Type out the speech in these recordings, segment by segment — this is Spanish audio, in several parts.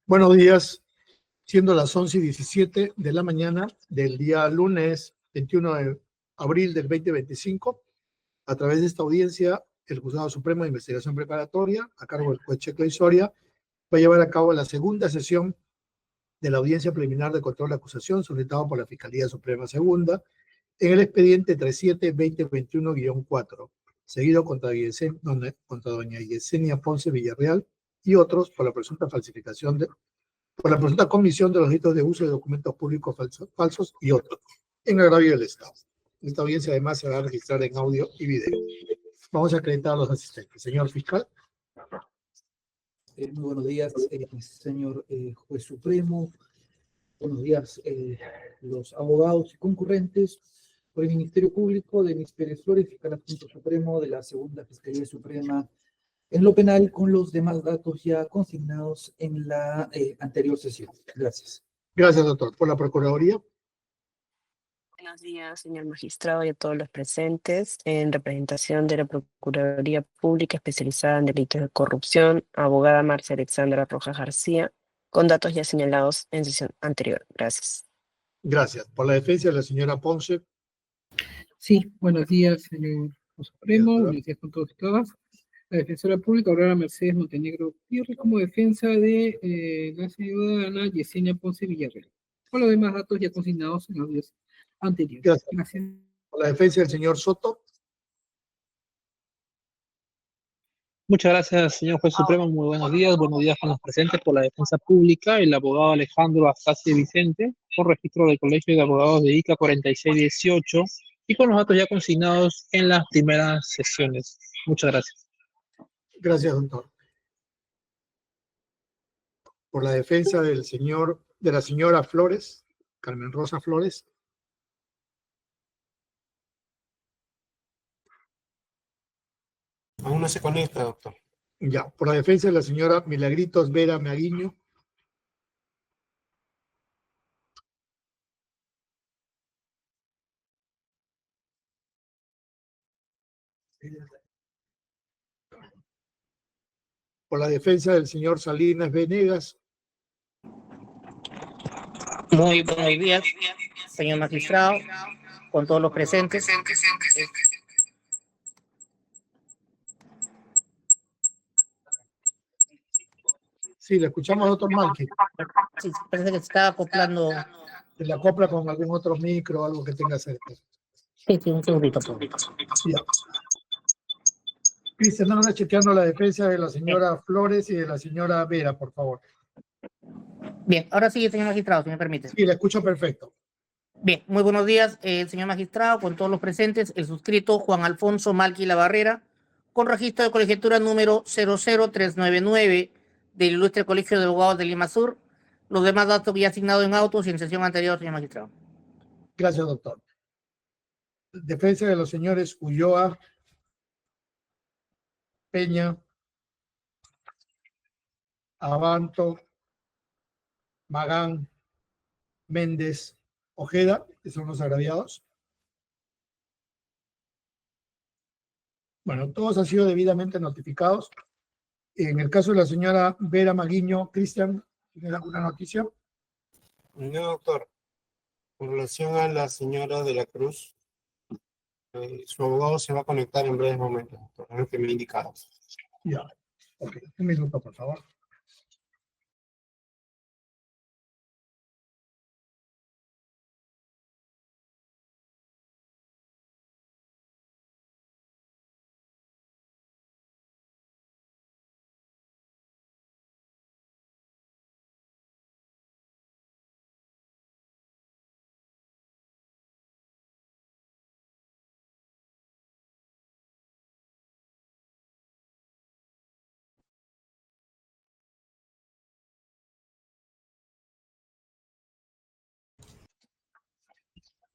Buenos días, siendo las 11:17 de la mañana del día lunes 21 de abril del 2025, a través de esta audiencia, el Juzgado Supremo de Investigación Preparatoria, a cargo del juez Checla Soria, va a llevar a cabo la segunda sesión de la audiencia preliminar de control de acusación solicitado por la Fiscalía Suprema Segunda en el expediente 37-2021-4, seguido contra doña Yesenia Ponce Villarreal y otros por la presunta comisión de los delitos de uso de documentos públicos falsos y otros, en agravio del Estado. Esta audiencia además se va a registrar en audio y video. Vamos a acreditar a los asistentes. Señor fiscal. Muy buenos días, señor juez supremo. Buenos días, los abogados y concurrentes por el Ministerio Público de Denis Pérez Flores, fiscal adjunto supremo de la Segunda Fiscalía Suprema en lo penal, con los demás datos ya consignados en la anterior sesión. Gracias. Gracias, doctor. Por la Procuraduría. Buenos días, señor magistrado, y a todos los presentes. En representación de la Procuraduría Pública Especializada en Delitos de Corrupción, abogada Marcia Alexandra Rojas García, con datos ya señalados en sesión anterior. Gracias. Gracias. Por la defensa de la señora Ponce. Sí, buenos días, señor Supremo. Buenos días con todos y todas. La defensora pública, Aurora Mercedes Montenegro Pierre, como defensa de la ciudadana Yesenia Ponce Villarreal. Con los demás datos ya consignados en los días anteriores. Gracias. Gracias. Por la defensa del señor Soto. Muchas gracias, señor juez supremo. Muy buenos días con los presentes. Por la defensa pública, el abogado Alejandro Astacio Vicente, por registro del Colegio de Abogados de ICA 4618 y con los datos ya consignados en las primeras sesiones. Muchas gracias. Gracias, doctor. Por la defensa de la señora Flores, Carmen Rosa Flores. Aún no se conecta, doctor. Ya. Por la defensa de la señora Milagritos Vera Meaguiño. Por la defensa del señor Salinas Venegas. Muy buenos días, señor magistrado, con todos los presentes. Sí, le escuchamos, doctor Malqui. Sí, parece que se está acoplando. Se le acopla con algún otro micro o algo que tenga cerca. Sí, un segundito. Ya. Cristian, anda chequeando la defensa de la señora Flores y de la señora Vera, por favor. Bien, ahora sí, señor magistrado, si me permite. Sí, la escucho perfecto. Bien, muy buenos días, señor magistrado, con todos los presentes. El suscrito Juan Alfonso Malqui La Barrera, con registro de colegiatura número 00399 del Ilustre Colegio de Abogados de Lima Sur. Los demás datos ya asignados en autos y en sesión anterior, señor magistrado. Gracias, doctor. Defensa de los señores Ulloa, Peña, Abanto, Magán, Méndez, Ojeda, que son los agraviados. Bueno, todos han sido debidamente notificados. En el caso de la señora Vera Maguiño, Cristian, ¿tienes alguna noticia? No, doctor. Con relación a la señora de la Cruz, su abogado se va a conectar en breves momentos, doctor, es lo que me ha indicado. Ya. Ok, un minuto, por favor.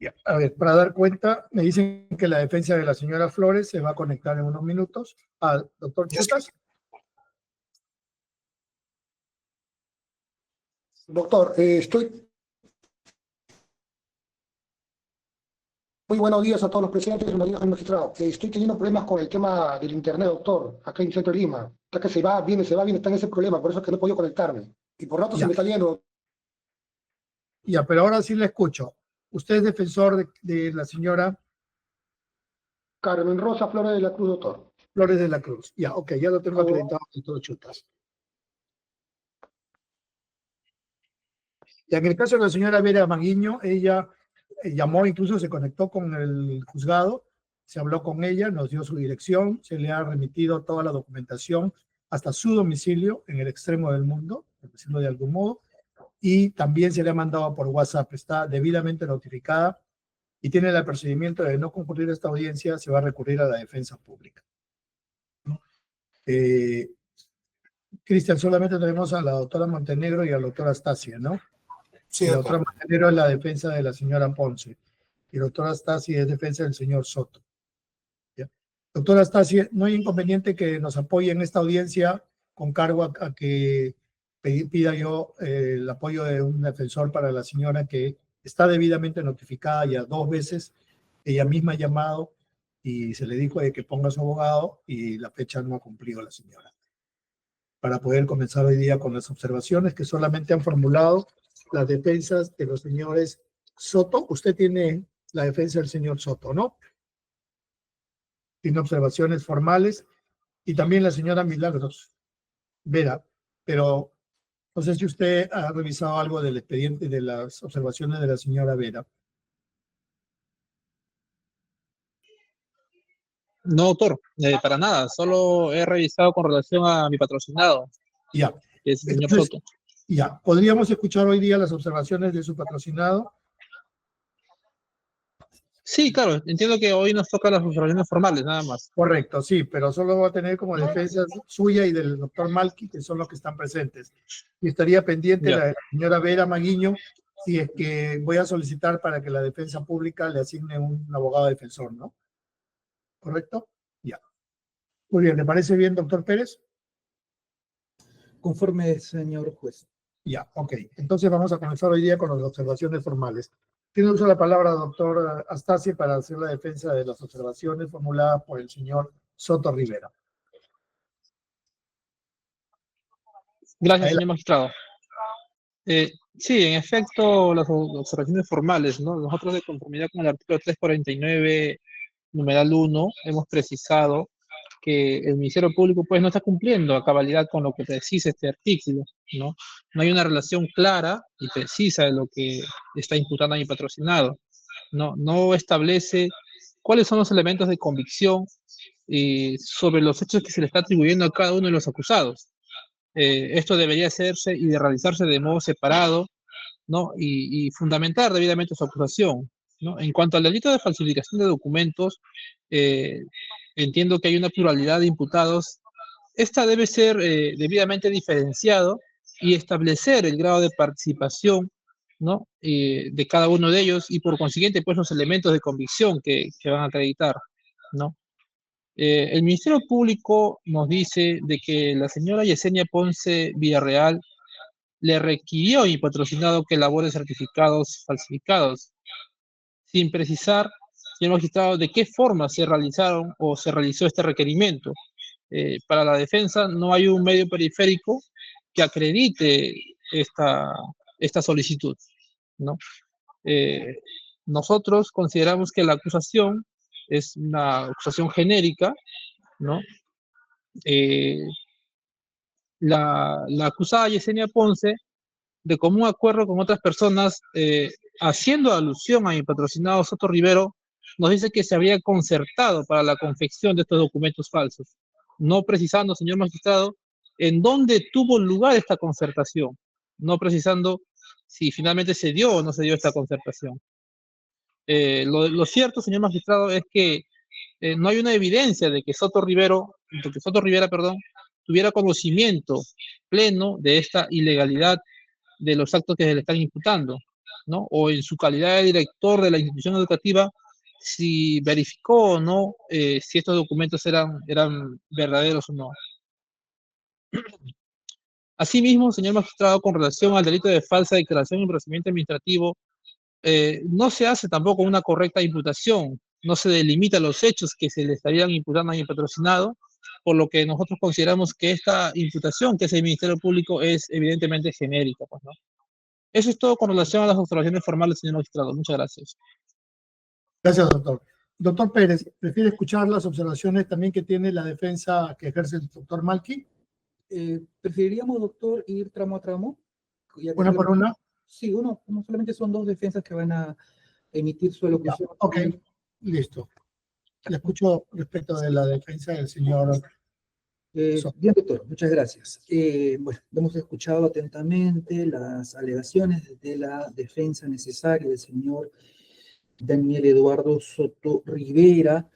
Ya. A ver, para dar cuenta, me dicen que la defensa de la señora Flores se va a conectar en unos minutos. Doctor Chetas. Doctor, muy buenos días a todos los presentes, buenos días al magistrado. Estoy teniendo problemas con el tema del internet, doctor, acá en Centro de Lima. Está que se va, viene, está en ese problema, por eso es que no he podido conectarme. Y por rato se Ya. me está yendo. Ya, pero ahora sí le escucho. Usted es defensor de la señora Carmen Rosa Flores de la Cruz, doctor. Flores de la Cruz. Ya, ok, ya lo tengo Abogado. acreditado en todo chutas. Y en el caso de la señora Vera Maguiño, ella llamó, incluso se conectó con el juzgado, se habló con ella, nos dio su dirección, se le ha remitido toda la documentación hasta su domicilio en el extremo del mundo, por decirlo de algún modo, y también se le ha mandado por WhatsApp, está debidamente notificada y tiene el procedimiento de no concurrir a esta audiencia, se va a recurrir a la defensa pública. ¿No? Cristian, solamente tenemos a la doctora Montenegro y a la doctora Astasia, ¿no? Sí, Y la doctor. doctora Montenegro es la defensa de la señora Ponce y la doctora Astasia es defensa del señor Soto. ¿Ya? Doctora Astasia, ¿no hay inconveniente que nos apoye en esta audiencia con cargo a que pida yo el apoyo de un defensor para la señora que está debidamente notificada ya 2 veces? Ella misma ha llamado y se le dijo de que ponga a su abogado y la fecha no ha cumplido la señora. Para poder comenzar hoy día con las observaciones que solamente han formulado las defensas de los señores Soto. Usted tiene la defensa del señor Soto, ¿no? Tiene observaciones formales y también la señora Milagros Vera, pero no sé si usted ha revisado algo del expediente de las observaciones de la señora Vera. No, doctor, para nada. Solo he revisado con relación a mi patrocinado, Ya, que es el señor entonces, Soto. ya, ¿podríamos escuchar hoy día las observaciones de su patrocinado? Sí, claro, entiendo que hoy nos tocan las observaciones formales, nada más. Correcto, sí, pero solo va a tener como defensa suya y del doctor Malki, que son los que están presentes. Y estaría pendiente Ya. la de la señora Vera Maguiño, si es que voy a solicitar para que la defensa pública le asigne un abogado defensor, ¿no? ¿Correcto? Ya. Muy bien, ¿le parece bien, doctor Pérez? Conforme, señor juez. Ya, ok. Entonces vamos a comenzar hoy día con las observaciones formales. Tiene uso la palabra, doctor Astasia, para hacer la defensa de las observaciones formuladas por el señor Soto Rivera. Gracias, Adelante. señor magistrado. Sí, en efecto, las observaciones formales, ¿no? Nosotros, de conformidad con el artículo 349, numeral 1, hemos precisado que el Ministerio Público pues no está cumpliendo a cabalidad con lo que precisa este artículo, ¿no? No hay una relación clara y precisa de lo que está imputando a mi patrocinado, ¿no? No establece cuáles son los elementos de convicción sobre los hechos que se le está atribuyendo a cada uno de los acusados. Esto debería hacerse y de realizarse de modo separado, ¿no? Y fundamentar debidamente su acusación, ¿no? En cuanto al delito de falsificación de documentos, entiendo que hay una pluralidad de imputados. Esta debe ser debidamente diferenciado y establecer el grado de participación, ¿no? De cada uno de ellos y por consiguiente pues los elementos de convicción que van a acreditar, ¿no? El Ministerio Público nos dice de que la señora Yesenia Ponce Villarreal le requirió a mi patrocinado que elabore certificados falsificados, sin precisar, señor magistrado, de qué forma se realizaron o se realizó este requerimiento. Para la defensa no hay un medio periférico que acredite esta solicitud, ¿no? Nosotros consideramos que la acusación es una acusación genérica, ¿no? La acusada Yesenia Ponce, de común acuerdo con otras personas, haciendo alusión a mi patrocinado Soto Rivero, nos dice que se habría concertado para la confección de estos documentos falsos, no precisando, señor magistrado, en dónde tuvo lugar esta concertación, no precisando si finalmente se dio o no se dio esta concertación. Lo cierto, señor magistrado, es que no hay una evidencia de que Soto Rivera, tuviera conocimiento pleno de esta ilegalidad de los actos que se le están imputando, ¿no? O en su calidad de director de la institución educativa, si verificó o no si estos documentos eran verdaderos o no. Asimismo, señor magistrado, con relación al delito de falsa declaración y procedimiento administrativo, no se hace tampoco una correcta imputación, no se delimitan los hechos que se le estarían imputando a mi patrocinado por lo que nosotros consideramos que esta imputación que hace el Ministerio Público es evidentemente genérica, pues, ¿no? Eso es todo con relación a las observaciones formales, señor magistrado. Muchas gracias. Gracias, doctor. Doctor Pérez, ¿prefiere escuchar las observaciones también que tiene la defensa que ejerce el doctor Malki? Preferiríamos, doctor, ir tramo a tramo. Ya que Una por una. Sí, solamente son dos defensas que van a emitir su Ya, elocución. ok, listo. Le escucho respecto de la defensa del señor. Bien, doctor, muchas gracias. Bueno, hemos escuchado atentamente las alegaciones de la defensa necesaria del señor Daniel Eduardo Soto Rivera.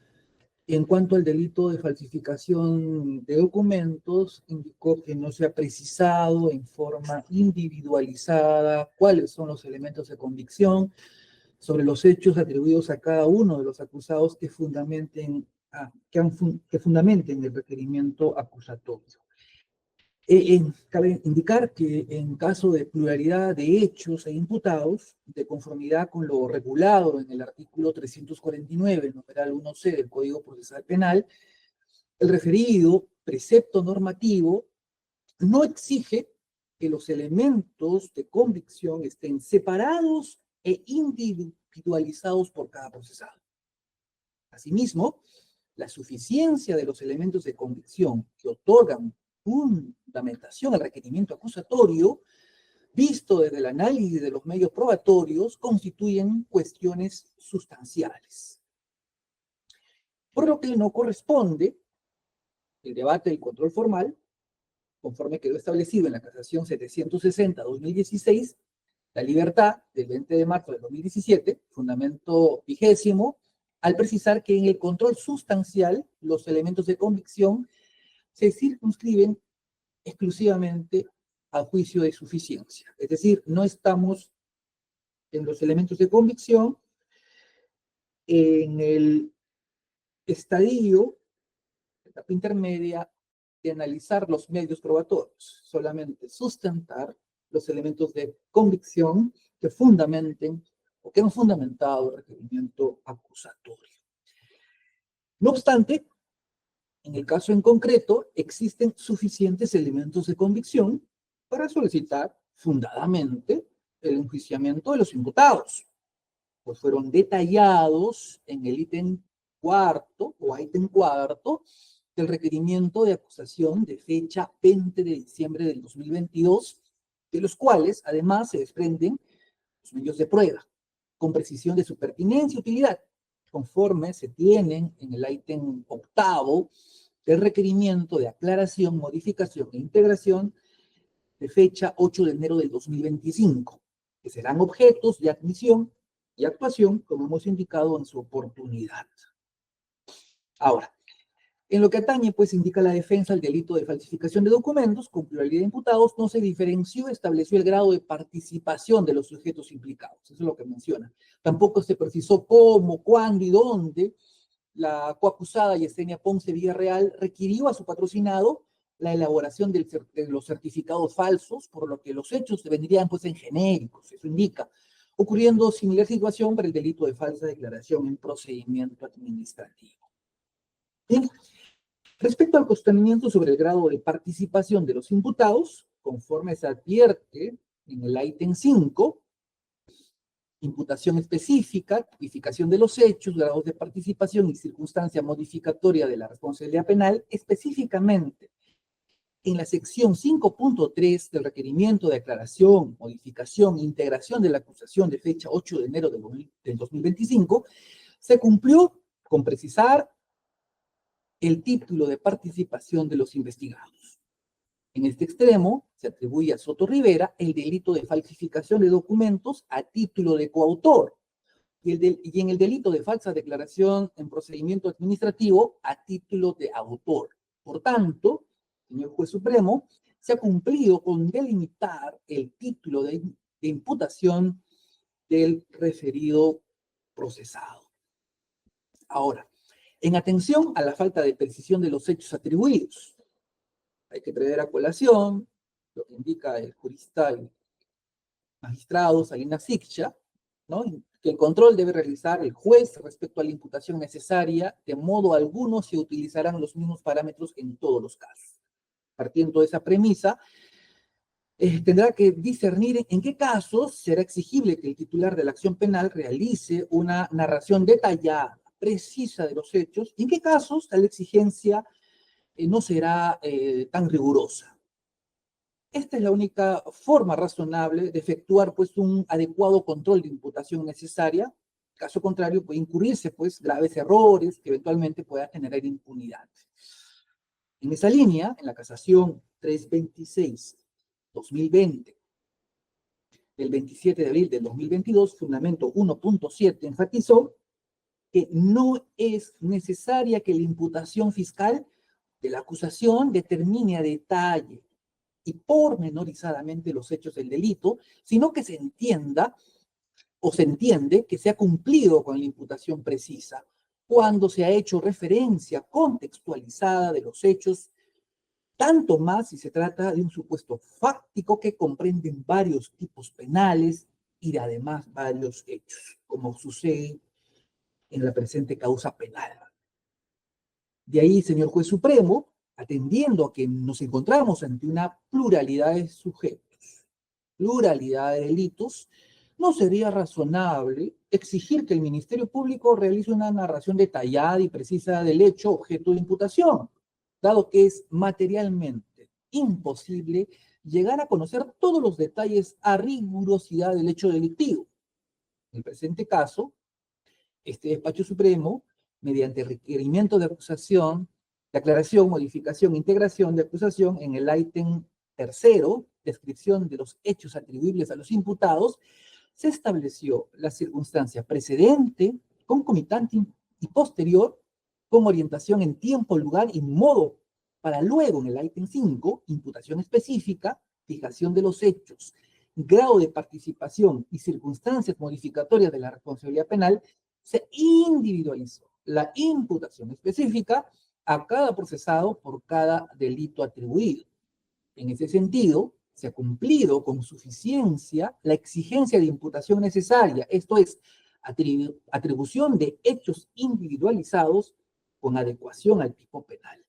En cuanto al delito de falsificación de documentos, indicó que no se ha precisado en forma individualizada cuáles son los elementos de convicción sobre los hechos atribuidos a cada uno de los acusados que fundamenten el requerimiento acusatorio. Cabe indicar que en caso de pluralidad de hechos e imputados, de conformidad con lo regulado en el artículo 349, numeral 1c del Código Procesal Penal, el referido precepto normativo no exige que los elementos de convicción estén separados e individualizados por cada procesado. Asimismo, la suficiencia de los elementos de convicción que otorgan fundamentación al requerimiento acusatorio, visto desde el análisis de los medios probatorios, constituyen cuestiones sustanciales. Por lo que no corresponde el debate del control formal, conforme quedó establecido en la Casación 760-2016, la libertad del 20 de marzo de 2017, fundamento 20, al precisar que en el control sustancial los elementos de convicción se circunscriben exclusivamente al juicio de suficiencia. Es decir, no estamos en los elementos de convicción en el estadio, etapa intermedia, de analizar los medios probatorios, solamente sustentar los elementos de convicción que fundamenten o que han fundamentado el requerimiento acusatorio. No obstante, en el caso en concreto, existen suficientes elementos de convicción para solicitar fundadamente el enjuiciamiento de los imputados, pues fueron detallados en el ítem cuarto del requerimiento de acusación de fecha 20 de diciembre del 2022, de los cuales además se desprenden los medios de prueba, con precisión de su pertinencia y utilidad, conforme se tienen en el ítem octavo del requerimiento de aclaración, modificación e integración de fecha 8 de enero del 2025, que serán objetos de admisión y actuación, como hemos indicado en su oportunidad. Ahora, en lo que atañe, pues indica la defensa el delito de falsificación de documentos, con pluralidad de imputados, no se diferenció, estableció el grado de participación de los sujetos implicados. Eso es lo que menciona. Tampoco se precisó cómo, cuándo y dónde la coacusada Yesenia Ponce Villarreal requirió a su patrocinado la elaboración de los certificados falsos, por lo que los hechos vendrían pues en genéricos, eso indica, ocurriendo similar situación para el delito de falsa declaración en procedimiento administrativo. Bien. Respecto al cuestionamiento sobre el grado de participación de los imputados, conforme se advierte en el ítem 5, imputación específica, tipificación de los hechos, grados de participación y circunstancia modificatoria de la responsabilidad penal, específicamente en la sección 5.3 del requerimiento de aclaración, modificación e integración de la acusación de fecha 8 de enero del 2025, se cumplió con precisar el título de participación de los investigados. En este extremo, se atribuye a Soto Rivera el delito de falsificación de documentos a título de coautor y en el delito de falsa declaración en procedimiento administrativo a título de autor. Por tanto, señor juez supremo, se ha cumplido con delimitar el título de imputación del referido procesado. Ahora, en atención a la falta de precisión de los hechos atribuidos, hay que traer a colación lo que indica el jurista y magistrado Salinas Siccha, ¿no? Que el control debe realizar el juez respecto a la imputación necesaria, de modo alguno se utilizarán los mismos parámetros en todos los casos. Partiendo de esa premisa, tendrá que discernir en qué casos será exigible que el titular de la acción penal realice una narración detallada, precisa de los hechos, y en qué casos tal exigencia no será tan rigurosa. Esta es la única forma razonable de efectuar pues, un adecuado control de imputación necesaria. Caso contrario, puede incurrirse pues, graves errores que eventualmente puedan generar impunidad. En esa línea, en la casación 326-2020, del 27 de abril del 2022, fundamento 1.7, enfatizó que no es necesaria que la imputación fiscal de la acusación determine a detalle y pormenorizadamente los hechos del delito, sino que se entienda o se entiende que se ha cumplido con la imputación precisa cuando se ha hecho referencia contextualizada de los hechos, tanto más si se trata de un supuesto fáctico que comprende varios tipos penales y de además varios hechos, como sucede en la presente causa penal. De ahí, señor juez supremo, atendiendo a que nos encontramos ante una pluralidad de sujetos, pluralidad de delitos, no sería razonable exigir que el Ministerio Público realice una narración detallada y precisa del hecho objeto de imputación, dado que es materialmente imposible llegar a conocer todos los detalles a rigurosidad del hecho delictivo. En el presente caso, este despacho supremo, mediante requerimiento de acusación, de aclaración, modificación, integración de acusación en el ítem tercero, descripción de los hechos atribuibles a los imputados, se estableció la circunstancia precedente, concomitante y posterior, con orientación en tiempo, lugar y modo, para luego en el ítem 5, imputación específica, fijación de los hechos, grado de participación y circunstancias modificatorias de la responsabilidad penal, se individualizó la imputación específica a cada procesado por cada delito atribuido. En ese sentido, se ha cumplido con suficiencia la exigencia de imputación necesaria, esto es, atribución de hechos individualizados con adecuación al tipo penal.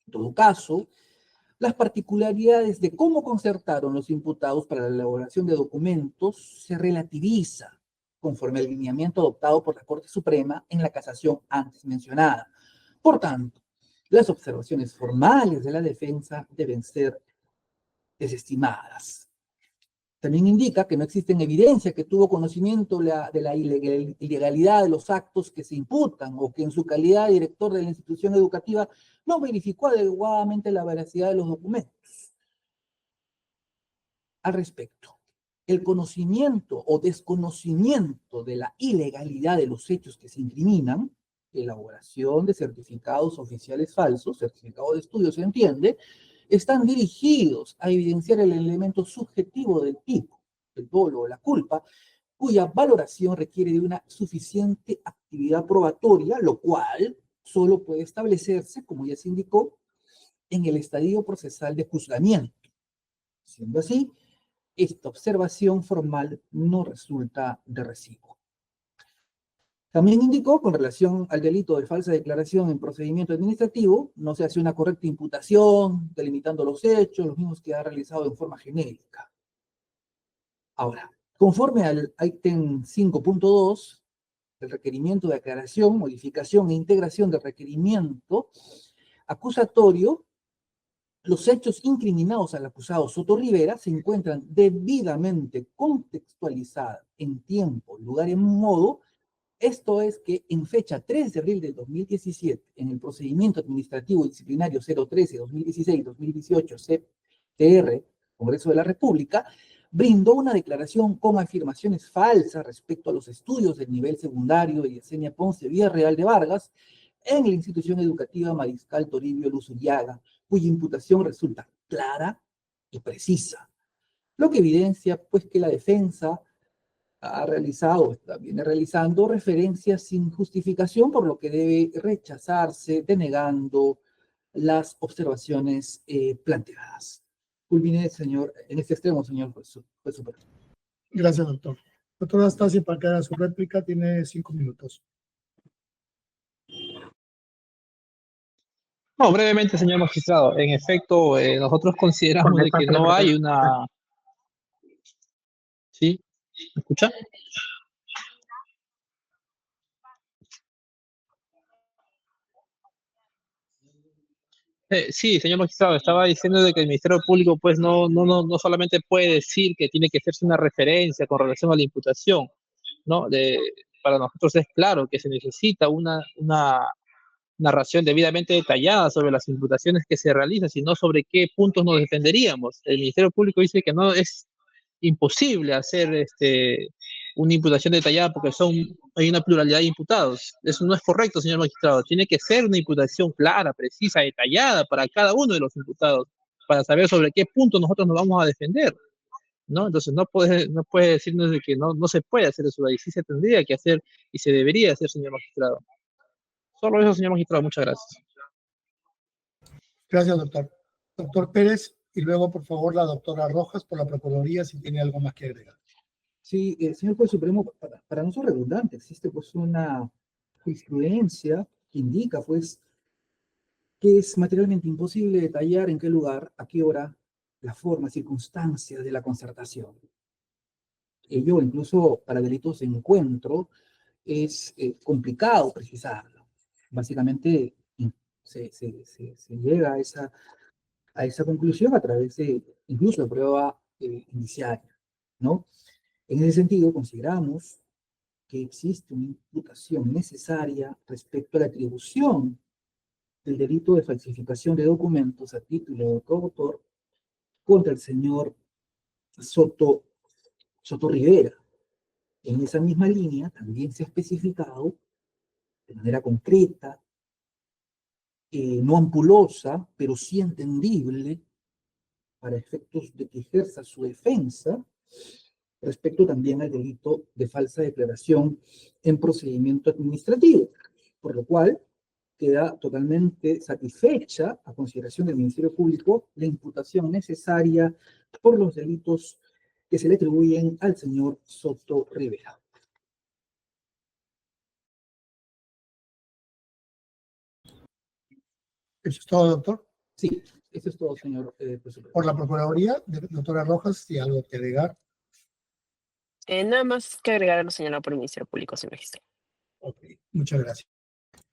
En todo caso, las particularidades de cómo concertaron los imputados para la elaboración de documentos se relativizan conforme al lineamiento adoptado por la Corte Suprema en la casación antes mencionada. Por tanto, las observaciones formales de la defensa deben ser desestimadas. También indica que no existe evidencia que tuvo conocimiento de la ilegalidad de los actos que se imputan o que en su calidad de director de la institución educativa no verificó adecuadamente la veracidad de los documentos. Al respecto, el conocimiento o desconocimiento de la ilegalidad de los hechos que se incriminan, elaboración de certificados oficiales falsos, certificado de estudio se entiende, están dirigidos a evidenciar el elemento subjetivo del tipo, el dolo o la culpa, cuya valoración requiere de una suficiente actividad probatoria, lo cual solo puede establecerse, como ya se indicó, en el estadio procesal de juzgamiento. Siendo así, esta observación formal no resulta de recibo. También indicó, con relación al delito de falsa declaración en procedimiento administrativo, no se hace una correcta imputación, delimitando los hechos, los mismos que ha realizado en forma genérica. Ahora, conforme al ítem 5.2, el requerimiento de aclaración, modificación e integración del requerimiento acusatorio, los hechos incriminados al acusado Soto Rivera se encuentran debidamente contextualizados en tiempo, lugar y modo. Esto es que en fecha 3 de abril de 2017, en el procedimiento administrativo disciplinario 013-2016-2018 CTR, Congreso de la República, brindó una declaración con afirmaciones falsas respecto a los estudios del nivel secundario de Yesenia Ponce Villarreal de Vargas en la institución educativa Mariscal Toribio Luzuriaga, cuya imputación resulta clara y precisa, lo que evidencia pues que la defensa ha realizado, viene realizando referencias sin justificación, por lo que debe rechazarse, denegando las observaciones planteadas. Culmine, señor, en este extremo, señor juez supremo. Gracias, doctor. Doctor Astacio, para que haga su réplica, tiene 5 minutos. No, brevemente, señor magistrado. En efecto, nosotros consideramos de que no hay una... ¿Sí? ¿Me escucha? Sí, señor magistrado, estaba diciendo de que el Ministerio Público pues no solamente puede decir que tiene que hacerse una referencia con relación a la imputación, ¿no? Para nosotros es claro que se necesita una narración debidamente detallada sobre las imputaciones que se realizan, sino sobre qué puntos nos defenderíamos. El Ministerio Público dice que no es imposible hacer una imputación detallada porque hay una pluralidad de imputados. Eso no es correcto, señor magistrado. Tiene que ser una imputación clara, precisa, detallada para cada uno de los imputados, para saber sobre qué punto nosotros nos vamos a defender, ¿no? Entonces no puede decirnos de que no se puede hacer eso, ahí sí se tendría que hacer y se debería hacer, señor magistrado. Solo eso, señor magistrado, muchas gracias. Gracias, doctor. Doctor Pérez, y luego, por favor, la doctora Rojas por la Procuraduría, si tiene algo más que agregar. Sí, señor Juez Supremo, para no ser redundante, existe pues una jurisprudencia que indica pues que es materialmente imposible detallar en qué lugar, a qué hora, la forma, circunstancias de la concertación. Ello incluso para delitos de encuentro es complicado precisarlo. Básicamente se llega a esa conclusión a través de incluso de prueba indiciaria, ¿no? En ese sentido, consideramos que existe una imputación necesaria respecto a la atribución del delito de falsificación de documentos a título de coautor contra el señor Soto Rivera. En esa misma línea también se ha especificado de manera concreta, no ampulosa, pero sí entendible para efectos de que ejerza su defensa respecto también al delito de falsa declaración en procedimiento administrativo, por lo cual queda totalmente satisfecha, a consideración del Ministerio Público, la imputación necesaria por los delitos que se le atribuyen al señor Soto Rivera. ¿Eso es todo, doctor? Sí, eso es todo, señor presidente. Por la Procuraduría, doctora Rojas, si algo que agregar. Nada más que agregar a lo señalado por el Ministerio Público, señor magistrado. Ok, muchas gracias.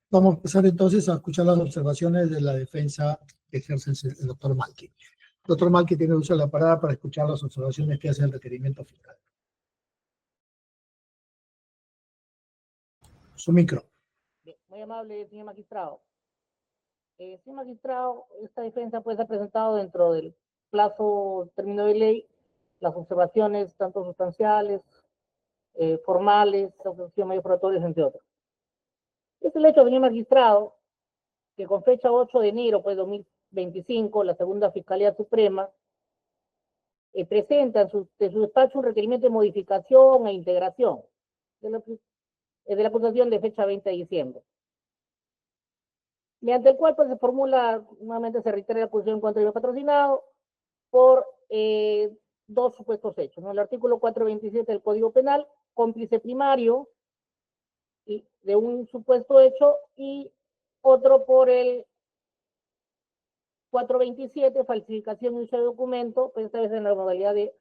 Vamos a pasar entonces a escuchar las observaciones de la defensa que ejerce el doctor Malki. Doctor Malki tiene uso de la palabra para escuchar las observaciones que hace el requerimiento fiscal. Su micro. Bien, muy amable, señor magistrado. Señor magistrado, esta defensa pues ha presentado dentro del plazo término de ley las observaciones tanto sustanciales, formales, observaciones medio probatorias, entre otros. Es el hecho, señor magistrado, que con fecha 8 de enero pues 2025, la segunda Fiscalía Suprema presenta de su despacho un requerimiento de modificación e integración de la acusación de fecha 20 de diciembre. Mediante el cual pues, se formula, nuevamente se reitera la acusación contra el patrocinado por dos supuestos hechos, ¿no? El artículo 427 del Código Penal, cómplice primario de un supuesto hecho, y otro por el 427, falsificación y uso de documento, pues esta vez en la modalidad de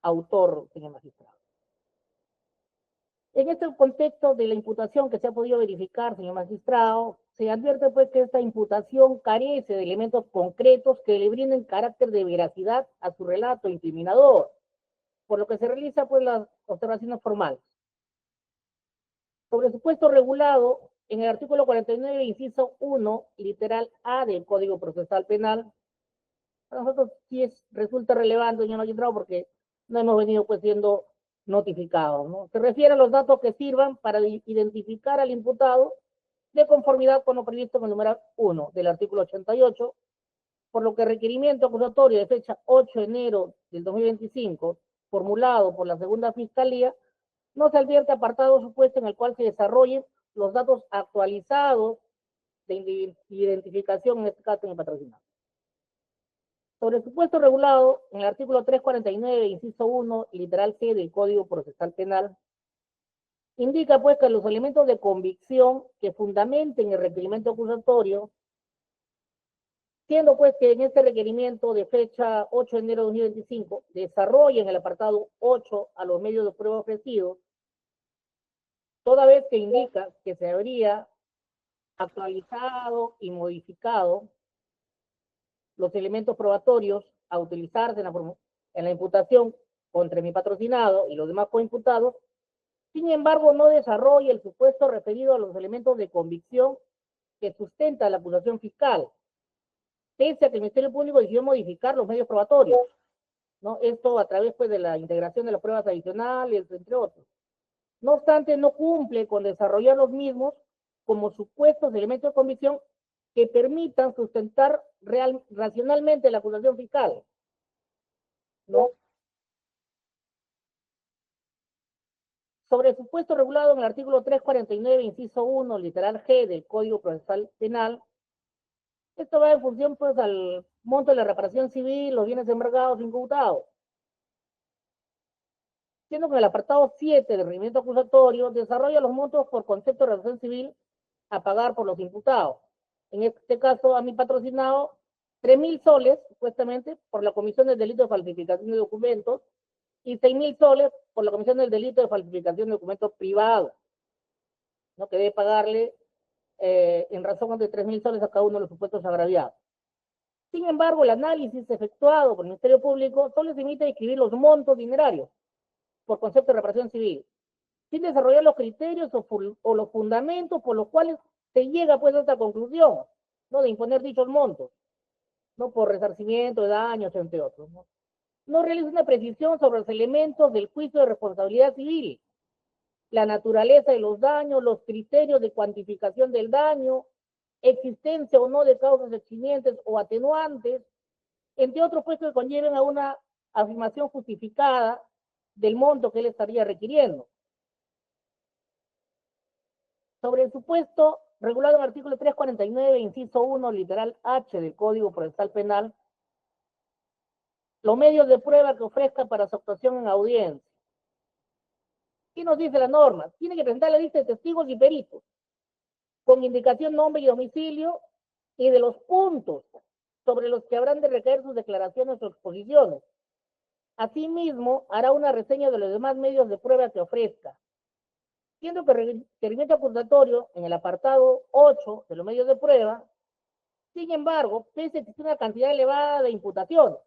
autor, señor magistrado. En este contexto de la imputación que se ha podido verificar, señor magistrado, se advierte pues que esta imputación carece de elementos concretos que le brinden carácter de veracidad a su relato incriminador, por lo que se realiza pues las observaciones formales. Sobre el supuesto regulado, en el artículo 49, inciso 1, literal A del Código Procesal Penal, para nosotros sí resulta relevante, señor magistrado, porque no hemos venido pues siendo notificados, ¿no? Se refiere a los datos que sirvan para identificar al imputado de conformidad con lo previsto en el numeral 1 del artículo 88, por lo que el requerimiento acusatorio de fecha 8 de enero del 2025, formulado por la segunda Fiscalía, no se advierte apartado supuesto en el cual se desarrollen los datos actualizados de identificación, en este caso en el patrocinado. Sobre el supuesto regulado, en el artículo 349, inciso 1, literal C del Código Procesal Penal, indica pues que los elementos de convicción que fundamenten el requerimiento acusatorio, siendo pues que en este requerimiento de fecha 8 de enero de 2025 desarrollen el apartado 8 a los medios de prueba ofrecidos, toda vez que indica que se habría actualizado y modificado los elementos probatorios a utilizarse en la imputación contra mi patrocinado y los demás coimputados, sin embargo no desarrolla el supuesto referido a los elementos de convicción que sustenta la acusación fiscal, pese a que el Ministerio Público decidió modificar los medios probatorios, ¿no? Esto a través pues de la integración de las pruebas adicionales, entre otros. No obstante, no cumple con desarrollar los mismos como supuestos elementos de convicción que permitan sustentar racionalmente la acusación fiscal, ¿no? Sobre el supuesto regulado en el artículo 349, inciso 1, literal G del Código Procesal Penal, esto va en función pues al monto de la reparación civil, los bienes embargados imputados. Siendo que el apartado 7 del reglamento acusatorio desarrolla los montos por concepto de reparación civil a pagar por los imputados. En este caso, a mi patrocinado, 3.000 soles, supuestamente, por la comisión del delito de falsificación de documentos, y 6.000 soles por la comisión del delito de falsificación de documentos privados, ¿no? Que debe pagarle en razón de 3.000 soles a cada uno de los supuestos agraviados. Sin embargo, el análisis efectuado por el Ministerio Público solo se limita a describir los montos dinerarios por concepto de reparación civil, sin desarrollar los criterios o los fundamentos por los cuales se llega pues a esta conclusión, ¿no? De imponer dichos montos, ¿no? Por resarcimiento de daños, entre otros, ¿no? No realiza una precisión sobre los elementos del juicio de responsabilidad civil, la naturaleza de los daños, los criterios de cuantificación del daño, existencia o no de causas eximientes o atenuantes, entre otros puestos que conlleven a una afirmación justificada del monto que él estaría requiriendo. Sobre el supuesto regulado en el artículo 349, inciso 1, literal H del Código Procesal Penal, los medios de prueba que ofrezca para su actuación en audiencia. ¿Qué nos dice la norma? Tiene que presentar la lista de testigos y peritos, con indicación, nombre y domicilio, y de los puntos sobre los que habrán de recaer sus declaraciones o exposiciones. Asimismo, hará una reseña de los demás medios de prueba que ofrezca, siendo que el requerimiento acusatorio en el apartado 8 de los medios de prueba, sin embargo, pese a que tiene una cantidad elevada de imputaciones,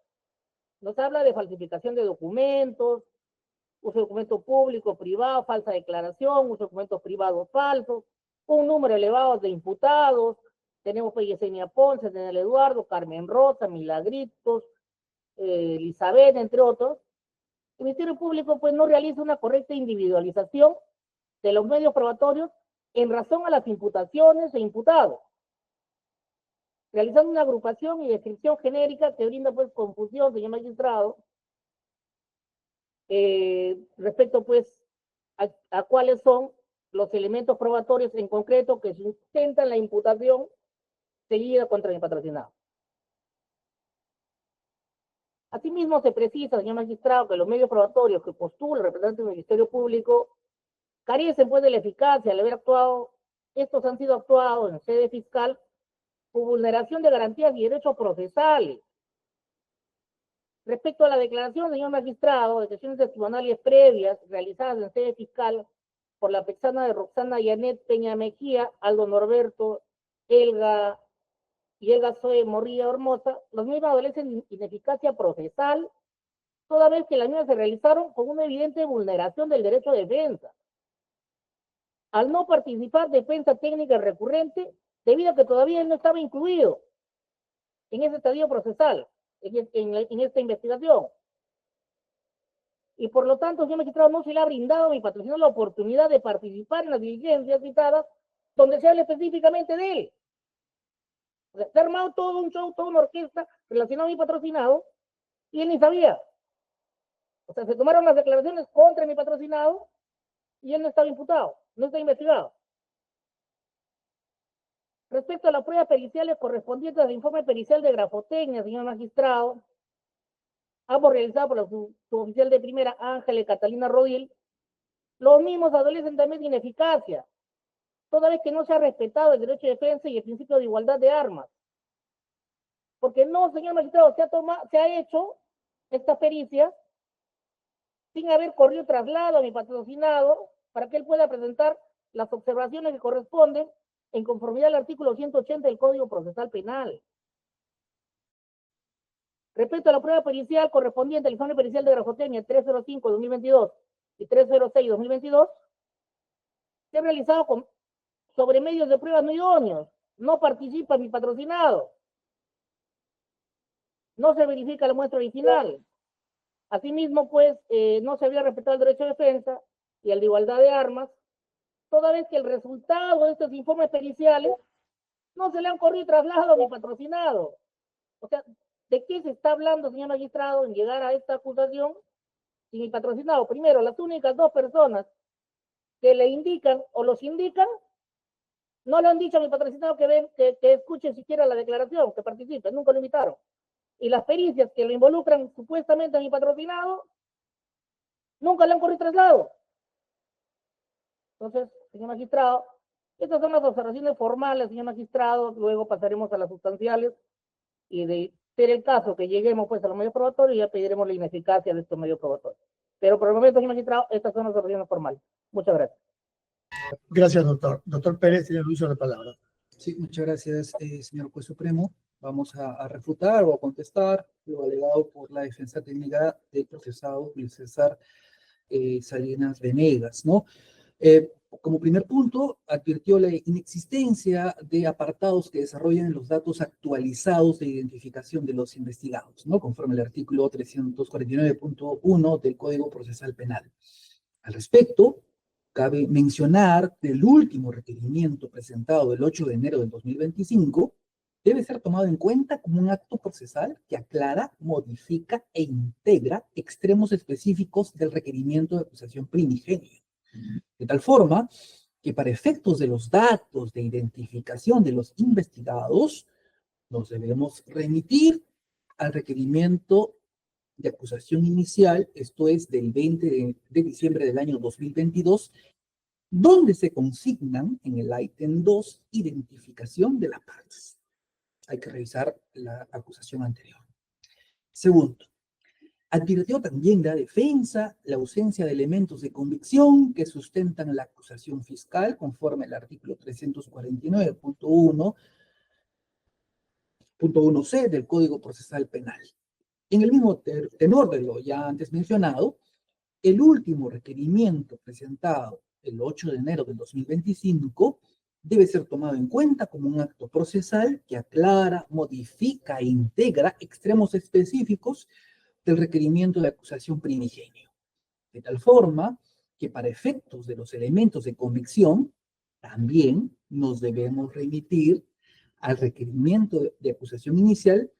nos habla de falsificación de documentos, uso de documento público, privado, falsa declaración, uso de documentos privados falsos, un número elevado de imputados. Tenemos pues Yesenia Ponce, Daniel Eduardo, Carmen Rosa, Milagritos, Elizabeth, entre otros. El Ministerio Público pues no realiza una correcta individualización de los medios probatorios en razón a las imputaciones e imputados, realizando una agrupación y descripción genérica que brinda pues confusión, señor magistrado, respecto pues a cuáles son los elementos probatorios en concreto que sustentan la imputación seguida contra mi patrocinado. Asimismo, se precisa, señor magistrado, que los medios probatorios que postula el representante del Ministerio Público carecen pues de la eficacia al haber actuado, estos han sido actuados en sede fiscal por vulneración de garantías y derechos procesales. Respecto a la declaración, señor magistrado, de sesiones testimoniales previas realizadas en sede fiscal por la pexana de Roxana Yanet Peña Mejía, Aldo Norberto, Elga y Elga Zoe Morría Hermosa, los mismos adolecen ineficacia procesal, toda vez que las mismas se realizaron con una evidente vulneración del derecho de defensa. Al no participar defensa técnica recurrente, debido a que todavía él no estaba incluido en ese estadio procesal, en esta investigación. Y por lo tanto, señor magistrado, no se le ha brindado a mi patrocinado la oportunidad de participar en las diligencias citadas, donde se habla específicamente de él. O sea, se ha armado todo un show, toda una orquesta relacionada a mi patrocinado, y él ni sabía. O sea, se tomaron las declaraciones contra mi patrocinado, y él no estaba imputado, no está investigado. Respecto a las pruebas periciales correspondientes al informe pericial de grafotecnia, señor magistrado, ambos realizados por la suboficial de primera Ángela Catalina Rodil, Los mismos adolecen también de ineficacia, toda vez que no se ha respetado el derecho de defensa y el principio de igualdad de armas. Porque no, señor magistrado, se ha hecho esta pericia sin haber corrido traslado a mi patrocinado para que él pueda presentar las observaciones que corresponden en conformidad al artículo 180 del Código Procesal Penal. Respecto a la prueba pericial correspondiente al examen pericial de grafotecnia 305-2022 y 306-2022, se ha realizado sobre medios de pruebas no idóneos. No participa mi patrocinado. No se verifica la muestra original. Asimismo, pues, no se había respetado el derecho de defensa y el de igualdad de armas, toda vez que el resultado de estos informes periciales no se le han corrido traslado a mi patrocinado. O sea, ¿de qué se está hablando, señor magistrado, en llegar a esta acusación? Si mi patrocinado, primero, las únicas dos personas que le indican o los indican, no le han dicho a mi patrocinado que escuche siquiera la declaración, que participe, nunca lo invitaron. Y las pericias que lo involucran supuestamente a mi patrocinado, nunca le han corrido traslado. Entonces, señor magistrado, estas son las observaciones formales, señor magistrado, luego pasaremos a las sustanciales, y de ser el caso que lleguemos pues a los medios probatorios, ya pediremos la ineficacia de estos medios probatorios. Pero por el momento, señor magistrado, estas son las observaciones formales. Muchas gracias. Gracias, doctor. Doctor Pérez tiene el uso de la palabra. Sí, muchas gracias, señor juez supremo. Vamos a refutar o a contestar lo alegado por la defensa técnica del procesado Luis César Salinas Venegas, ¿no? Como primer punto, advirtió la inexistencia de apartados que desarrollan los datos actualizados de identificación de los investigados, ¿no? Conforme al artículo 349.1 del Código Procesal Penal. Al respecto, cabe mencionar que el último requerimiento presentado el 8 de enero del 2025 debe ser tomado en cuenta como un acto procesal que aclara, modifica e integra extremos específicos del requerimiento de acusación primigenio. De tal forma que para efectos de los datos de identificación de los investigados, nos debemos remitir al requerimiento de acusación inicial, esto es del 20 de diciembre del año 2022, donde se consignan en el ítem 2 identificación de las partes. Hay que revisar la acusación anterior. Segundo, advirtió también la defensa la ausencia de elementos de convicción que sustentan la acusación fiscal conforme al artículo 349.1c del Código Procesal Penal. En el mismo tenor de lo ya antes mencionado, el último requerimiento presentado el 8 de enero del 2025 debe ser tomado en cuenta como un acto procesal que aclara, modifica e integra extremos específicos del requerimiento de acusación primigenio, de tal forma que para efectos de los elementos de convicción, también nos debemos remitir al requerimiento de acusación inicial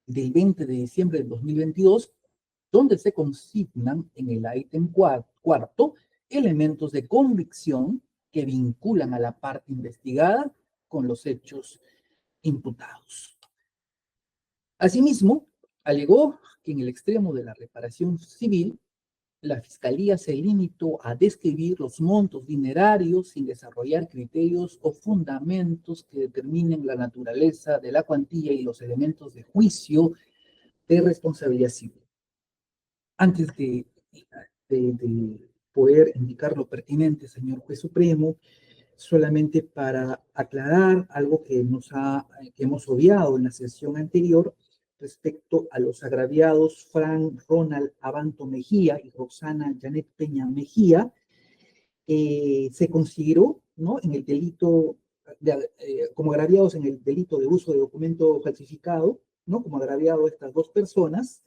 del 20 de diciembre del 2022, donde se consignan en el ítem cuarto elementos de convicción que vinculan a la parte investigada con los hechos imputados. Asimismo, alegó que en el extremo de la reparación civil, la Fiscalía se limitó a describir los montos dinerarios sin desarrollar criterios o fundamentos que determinen la naturaleza de la cuantía y los elementos de juicio de responsabilidad civil. Antes de poder indicar lo pertinente, señor juez supremo, solamente para aclarar algo que hemos obviado en la sesión anterior respecto a los agraviados Frank Ronald Abanto Mejía y Roxana Janet Peña Mejía, se consideró, ¿no?, en el delito como agraviados en el delito de uso de documento falsificado, ¿no?, como agraviado estas dos personas,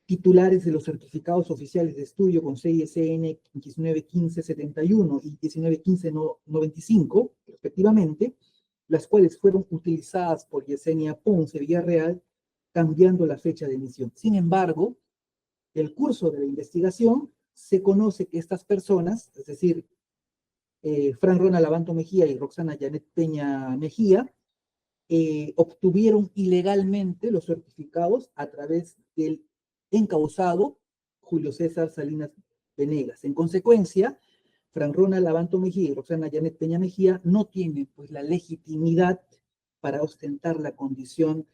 titulares de los certificados oficiales de estudio con CISN 191571 y 191595, respectivamente, las cuales fueron utilizadas por Yesenia Ponce Villarreal, cambiando la fecha de emisión. Sin embargo, el curso de la investigación se conoce que estas personas, es decir, Frank Ronald Abanto Mejía y Roxana Janet Peña Mejía, obtuvieron ilegalmente los certificados a través del encausado Julio César Salinas Venegas. En consecuencia, Fran Ronald Lavanto Mejía y Roxana Janet Peña Mejía no tienen pues la legitimidad para ostentar la condición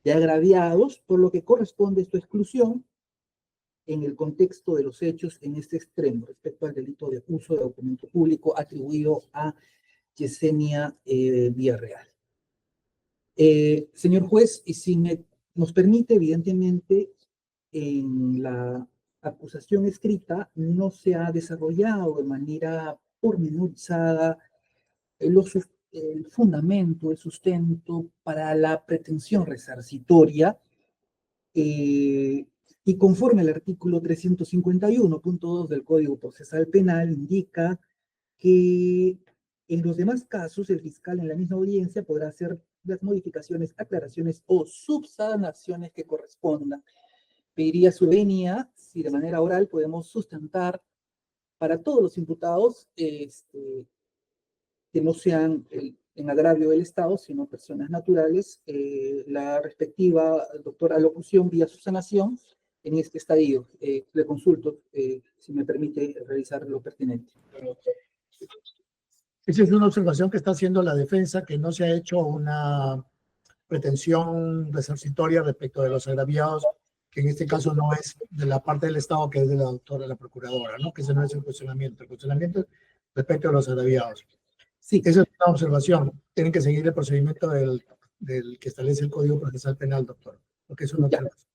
de agraviados, por lo que corresponde su exclusión en el contexto de los hechos en este extremo respecto al delito de uso de documento público atribuido a Yesenia Villarreal. Señor juez, y si nos permite, evidentemente, en la acusación escrita no se ha desarrollado de manera pormenorizada el fundamento, el sustento para la pretensión resarcitoria, y conforme al artículo 351.2 del Código Procesal Penal indica que en los demás casos el fiscal en la misma audiencia podrá hacer las modificaciones, aclaraciones o subsanaciones que correspondan. Pediría su venia si de manera oral podemos sustentar para todos los imputados que no sean en agravio del Estado, sino personas naturales, la respectiva, doctora, alocución vía subsanación en este estadio. Le consulto, si me permite realizar lo pertinente. Esa es una observación que está haciendo la defensa, que no se ha hecho una pretensión resarcitoria respecto de los agraviados, que en este caso no es de la parte del Estado, que es de la doctora, la procuradora, ¿no? Que ese no es el cuestionamiento. El cuestionamiento es respecto a los agraviados. Sí. Esa es una observación. Tienen que seguir el procedimiento del que establece el Código Procesal Penal, doctor, porque es una observación.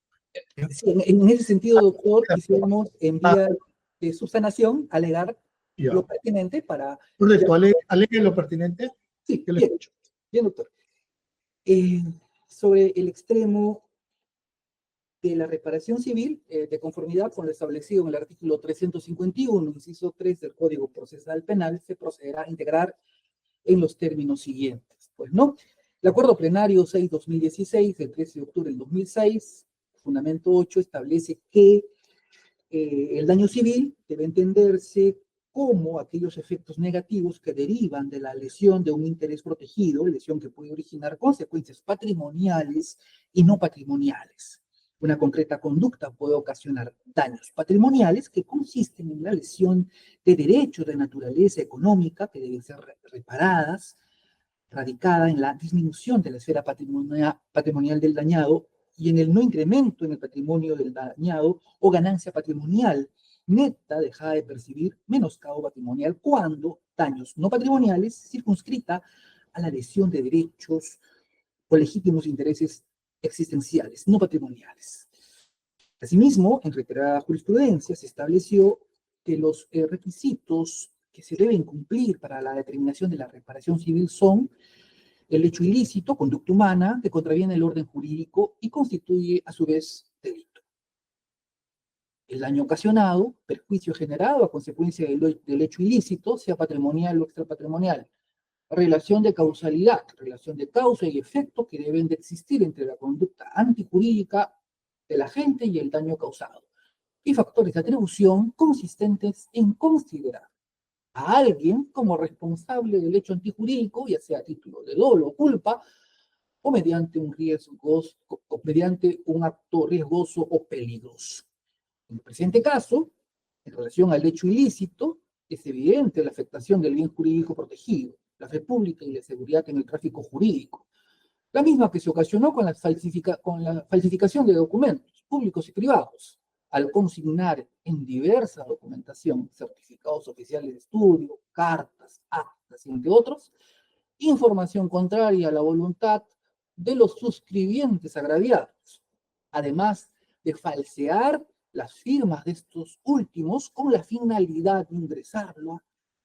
Sí, en ese sentido, doctor, quisiéramos en vía de subsanación alegar Ya. lo pertinente para... Correcto, alegue lo pertinente. Sí, Yo le bien, escucho. bien, doctor. Sobre el extremo de la reparación civil, de conformidad con lo establecido en el artículo 351, inciso 3 del Código Procesal Penal, se procederá a integrar en los términos siguientes. Pues, ¿no? El Acuerdo Plenario 6-2016, del 13 de octubre del 2006, fundamento 8, establece que el daño civil debe entenderse como aquellos efectos negativos que derivan de la lesión de un interés protegido, lesión que puede originar consecuencias patrimoniales y no patrimoniales. Una concreta conducta puede ocasionar daños patrimoniales que consisten en la lesión de derechos de naturaleza económica que deben ser reparadas, radicada en la disminución de la esfera patrimonial del dañado y en el no incremento en el patrimonio del dañado o ganancia patrimonial neta dejada de percibir menoscabo patrimonial cuando daños no patrimoniales circunscrita a la lesión de derechos o legítimos intereses existenciales, no patrimoniales. Asimismo, en reiterada jurisprudencia se estableció que los requisitos que se deben cumplir para la determinación de la reparación civil son el hecho ilícito, conducta humana, que contraviene el orden jurídico y constituye a su vez delito. El daño ocasionado, perjuicio generado a consecuencia del hecho ilícito, sea patrimonial o extrapatrimonial. Relación de causalidad, relación de causa y efecto que deben de existir entre la conducta antijurídica del agente y el daño causado. Y factores de atribución consistentes en considerar a alguien como responsable del hecho antijurídico, ya sea a título de dolo o culpa, o mediante un acto riesgoso o peligroso. En el presente caso, en relación al hecho ilícito, es evidente la afectación del bien jurídico protegido, la fe pública y la seguridad en el tráfico jurídico, la misma que se ocasionó con la falsificación de documentos públicos y privados, al consignar en diversa documentación, certificados oficiales de estudio, cartas, actas, y entre otros, información contraria a la voluntad de los suscribientes agraviados, además de falsear las firmas de estos últimos con la finalidad de ingresarlo,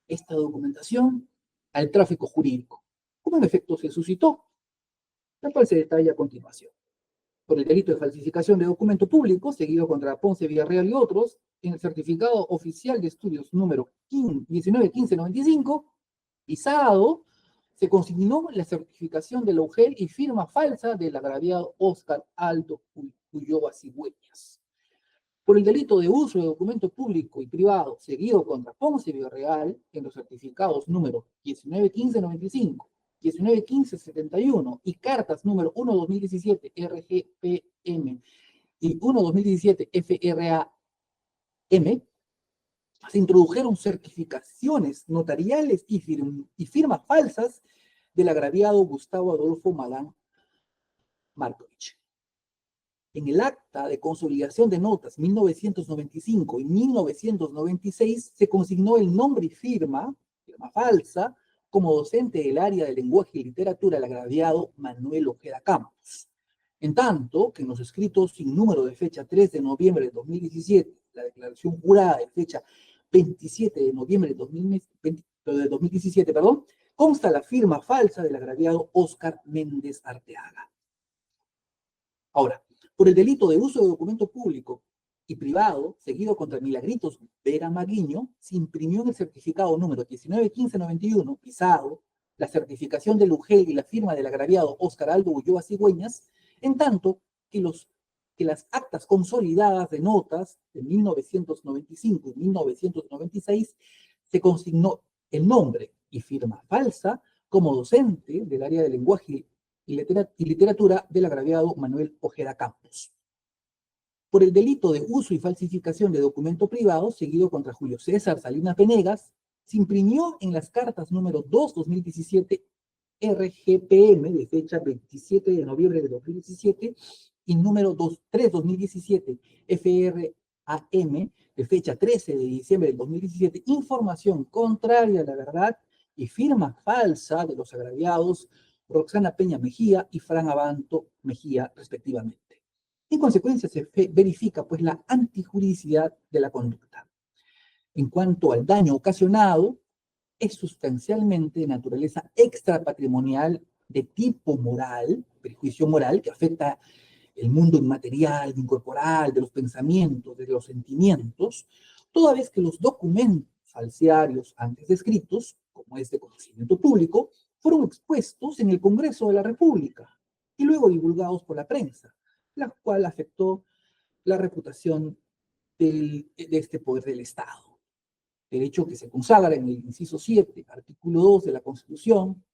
esta documentación, al tráfico jurídico, como en efecto se suscitó, la cual se detalla a continuación. Por el delito de falsificación de documento público, seguido contra Ponce Villarreal y otros, en el certificado oficial de estudios número 191595, visado, se consignó la certificación de la UGEL y firma falsa del agraviado Óscar Aldo Ulloa Cigüeñas. Por el delito de uso de documento público y privado, seguido contra Ponce Villarreal, en los certificados número 191595, 191571 y cartas número 1-2017 RGPM y 1-2017 FRAM, Se introdujeron certificaciones notariales y firmas falsas del agraviado Gustavo Adolfo Magán Markovich. En el acta de consolidación de notas 1995 y 1996 se consignó el nombre y firma falsa, como docente del área de lenguaje y literatura del agraviado Manuel Ojeda Campos. En tanto que en los escritos sin número de fecha 3 de noviembre de 2017, la declaración jurada de fecha 27 de noviembre de 2017, consta la firma falsa del agraviado Óscar Méndez Arteaga. Ahora, por el delito de uso de documento público y privado, seguido contra Milagritos Vera Maguiño, se imprimió en el certificado número 191591, pisado, la certificación del UGEL y la firma del agraviado Óscar Aldo Ulloa Cigüeñas, en tanto que las actas consolidadas de notas de 1995 y 1996 se consignó el nombre y firma falsa como docente del área de lenguaje y literatura del agraviado Manuel Ojeda Campos. Por el delito de uso y falsificación de documento privado, seguido contra Julio César Salinas Venegas, se imprimió en las cartas número 2/2017 RGPM de fecha 27 de noviembre de 2017 y número 3/2017 FRAM de fecha 13 de diciembre de 2017 información contraria a la verdad y firma falsa de los agraviados Roxana Peña Mejía y Fran Abanto Mejía, respectivamente. En consecuencia, se verifica pues la antijuridicidad de la conducta. En cuanto al daño ocasionado, es sustancialmente de naturaleza extrapatrimonial de tipo moral, prejuicio moral, que afecta el mundo inmaterial, incorporal, de los pensamientos, de los sentimientos, toda vez que los documentos falsearios antes descritos, como es de conocimiento público, fueron expuestos en el Congreso de la República y luego divulgados por la prensa, la cual afectó la reputación de este poder del Estado. Derecho que se consagra en el inciso 7, artículo 2 de la Constitución,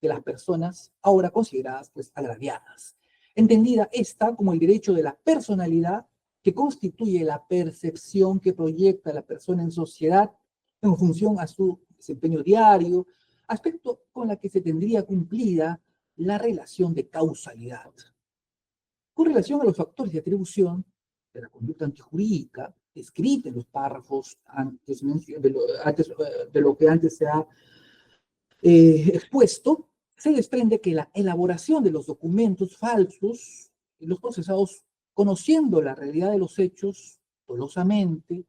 de las personas ahora consideradas pues agraviadas. Entendida esta como el derecho de la personalidad que constituye la percepción que proyecta la persona en sociedad en función a su desempeño diario, aspecto con la que se tendría cumplida la relación de causalidad. Con relación a los factores de atribución de la conducta antijurídica, descrita en los párrafos de lo que antes se ha expuesto, se desprende que la elaboración de los documentos falsos, los procesados, conociendo la realidad de los hechos dolosamente,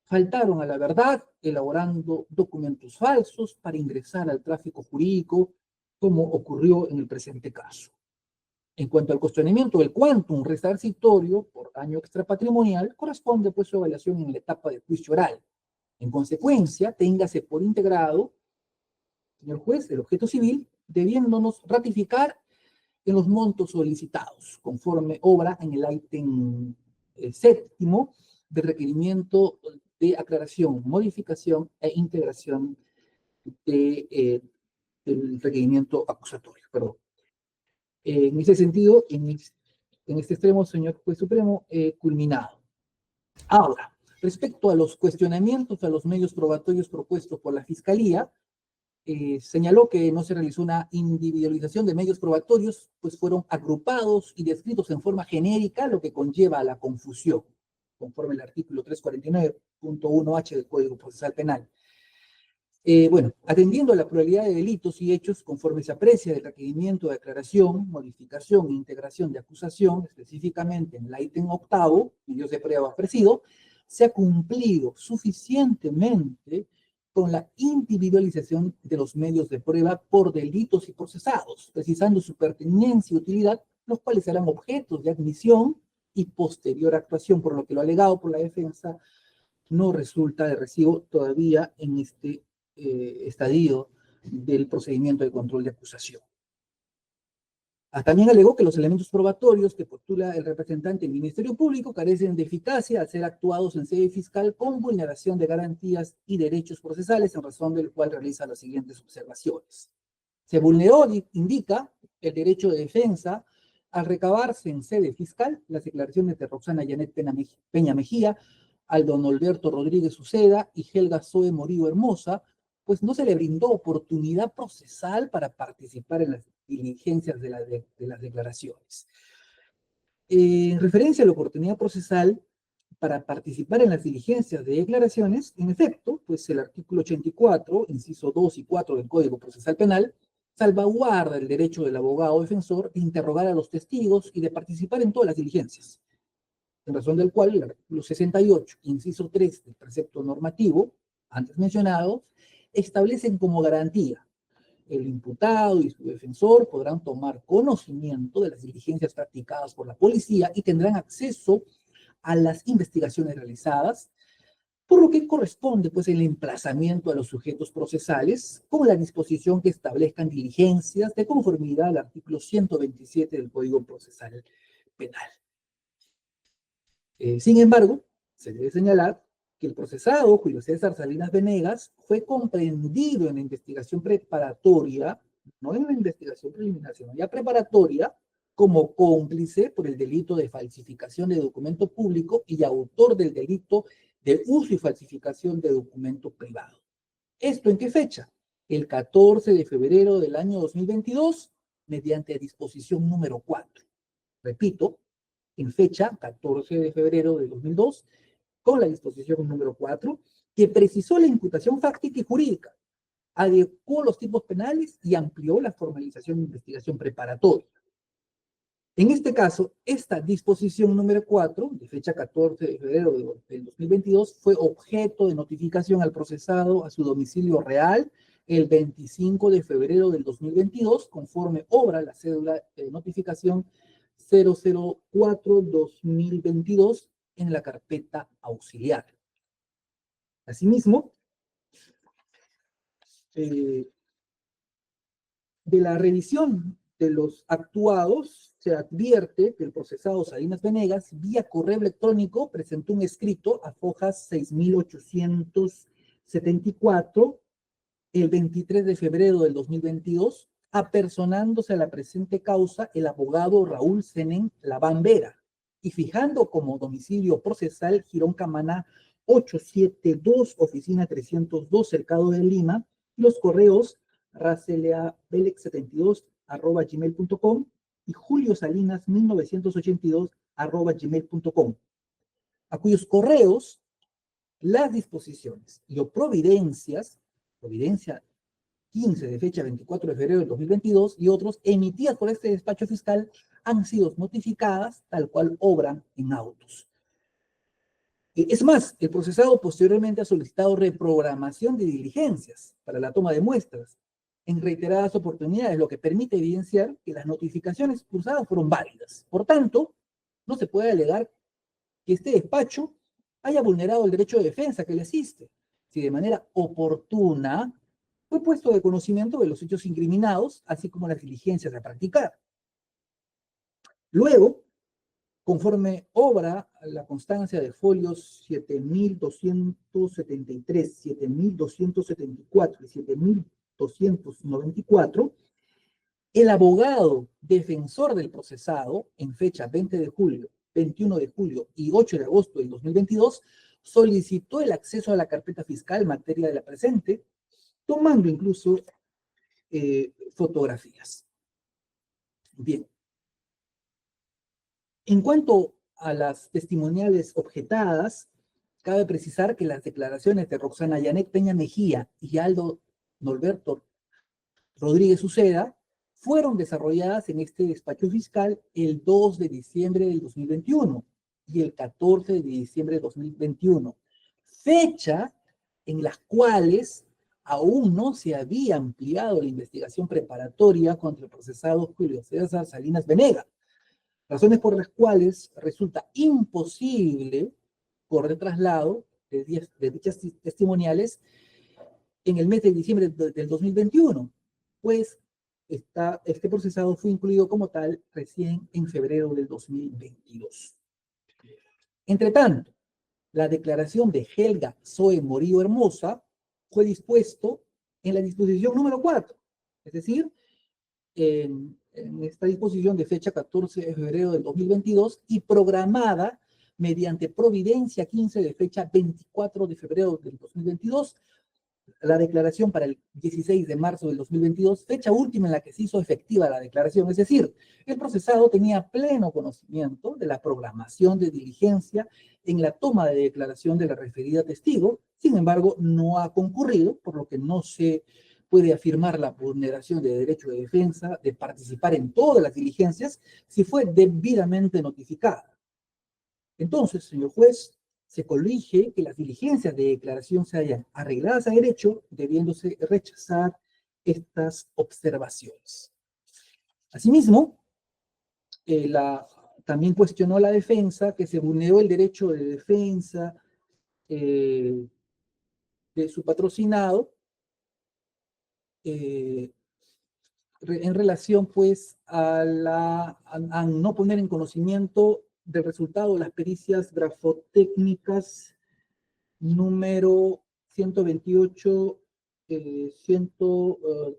faltaron a la verdad, elaborando documentos falsos para ingresar al tráfico jurídico, como ocurrió en el presente caso. En cuanto al cuestionamiento del quantum resarcitorio por daño extrapatrimonial, corresponde pues su evaluación en la etapa de juicio oral. En consecuencia, téngase por integrado, señor juez, el objeto civil, debiéndonos ratificar en los montos solicitados, conforme obra en el ítem séptimo de requerimiento de aclaración, modificación e integración del requerimiento acusatorio. Perdón. En ese sentido, en este extremo, señor juez supremo, culminado. Ahora, respecto a los cuestionamientos a los medios probatorios propuestos por la Fiscalía, señaló que no se realizó una individualización de medios probatorios, pues fueron agrupados y descritos en forma genérica, lo que conlleva a la confusión, conforme al artículo 349.1h del Código Procesal Penal. Bueno, atendiendo a la pluralidad de delitos y hechos conforme se aprecia del requerimiento de aclaración, modificación e integración de acusación, específicamente en el ítem octavo, medios de prueba ofrecido, se ha cumplido suficientemente con la individualización de los medios de prueba por delitos y procesados, precisando su pertinencia y utilidad, los cuales serán objetos de admisión y posterior actuación, por lo que lo alegado por la defensa no resulta de recibo todavía en este estadio del procedimiento de control de acusación. También alegó que los elementos probatorios que postula el representante del Ministerio Público carecen de eficacia al ser actuados en sede fiscal con vulneración de garantías y derechos procesales, en razón del cual realiza las siguientes observaciones. Se vulneró, indica, el derecho de defensa al recabarse en sede fiscal las declaraciones de Roxana Janet Peña Mejía, al don Alberto Rodríguez Uceda y Helga Zoe Morillo Hermosa, pues no se le brindó oportunidad procesal para participar en las diligencias de las declaraciones. En referencia a la oportunidad procesal para participar en las diligencias de declaraciones, en efecto, pues el artículo 84, inciso 2 y 4 del Código Procesal Penal, salvaguarda el derecho del abogado defensor de interrogar a los testigos y de participar en todas las diligencias, en razón del cual el artículo 68, inciso 3 del precepto normativo, antes mencionado, establecen como garantía el imputado y su defensor podrán tomar conocimiento de las diligencias practicadas por la policía y tendrán acceso a las investigaciones realizadas, por lo que corresponde pues el emplazamiento a los sujetos procesales con la disposición que establezcan diligencias de conformidad al artículo 127 del Código Procesal Penal. Sin embargo, se debe señalar que el procesado Julio César Salinas Venegas fue comprendido en la investigación preparatoria, no en la investigación preliminar, sino ya preparatoria, como cómplice por el delito de falsificación de documento público y autor del delito de uso y falsificación de documento privado. ¿Esto en qué fecha? El 14 de febrero del año 2022, mediante disposición número 4. Repito, en fecha 14 de febrero de 2002, con la disposición número 4, que precisó la imputación fáctica y jurídica, adecuó los tipos penales y amplió la formalización de investigación preparatoria. En este caso, esta disposición número 4, de fecha 14 de febrero del 2022, fue objeto de notificación al procesado a su domicilio real el 25 de febrero del 2022, conforme obra la cédula de notificación 004-2022 en la carpeta auxiliar. Asimismo, de la revisión de los actuados, se advierte que el procesado Salinas Venegas, vía correo electrónico, presentó un escrito a fojas 6874 el 23 de febrero del 2022, apersonándose a la presente causa el abogado Raúl Zenén Labán Vera y fijando como domicilio procesal Girón Camaná 872, oficina 302, Cercado de Lima, los correos raceleabelex72@gmail.com y juliosalinas1982@gmail.com, a cuyos correos las disposiciones y o providencia 15 de fecha 24 de febrero del 2022 y otros emitidas por este despacho fiscal han sido notificadas tal cual obran en autos. Es más, el procesado posteriormente ha solicitado reprogramación de diligencias para la toma de muestras en reiteradas oportunidades, lo que permite evidenciar que las notificaciones cursadas fueron válidas. Por tanto, no se puede alegar que este despacho haya vulnerado el derecho de defensa que le asiste, si de manera oportuna fue puesto de conocimiento de los hechos incriminados, así como las diligencias a practicar. Luego, conforme obra la constancia de folios 7273, 7274 y 7294, el abogado defensor del procesado, en fecha 20 de julio, 21 de julio y 8 de agosto del 2022, solicitó el acceso a la carpeta fiscal en materia de la presente, tomando incluso fotografías. Bien. En cuanto a las testimoniales objetadas, cabe precisar que las declaraciones de Roxana Yanet Peña Mejía y Aldo Norberto Rodríguez Uceda fueron desarrolladas en este despacho fiscal el 2 de diciembre del 2021 y el 14 de diciembre de 2021, fecha en las cuales aún no se había ampliado la investigación preparatoria contra el procesado Julio César Salinas Venegas, razones por las cuales resulta imposible correr traslado de dichas testimoniales en el mes de diciembre del 2021, pues este procesado fue incluido como tal recién en febrero del 2022. Entre tanto, la declaración de Helga Zoe Morillo Hermosa fue dispuesto en la disposición número 4, es decir, en esta disposición de fecha 14 de febrero del 2022 y programada mediante providencia 15 de fecha 24 de febrero del 2022, la declaración para el 16 de marzo del 2022, fecha última en la que se hizo efectiva la declaración. Es decir, el procesado tenía pleno conocimiento de la programación de diligencia en la toma de declaración de la referida testigo. Sin embargo, no ha concurrido, por lo que no se puede afirmar la vulneración de derecho de defensa de participar en todas las diligencias si fue debidamente notificada. Entonces, señor juez, se colige que las diligencias de declaración se hayan arregladas a derecho, debiéndose rechazar estas observaciones. Asimismo, también cuestionó la defensa que se vulneró el derecho de defensa de su patrocinado en relación pues a no poner en conocimiento del resultado de las pericias grafotécnicas número 128,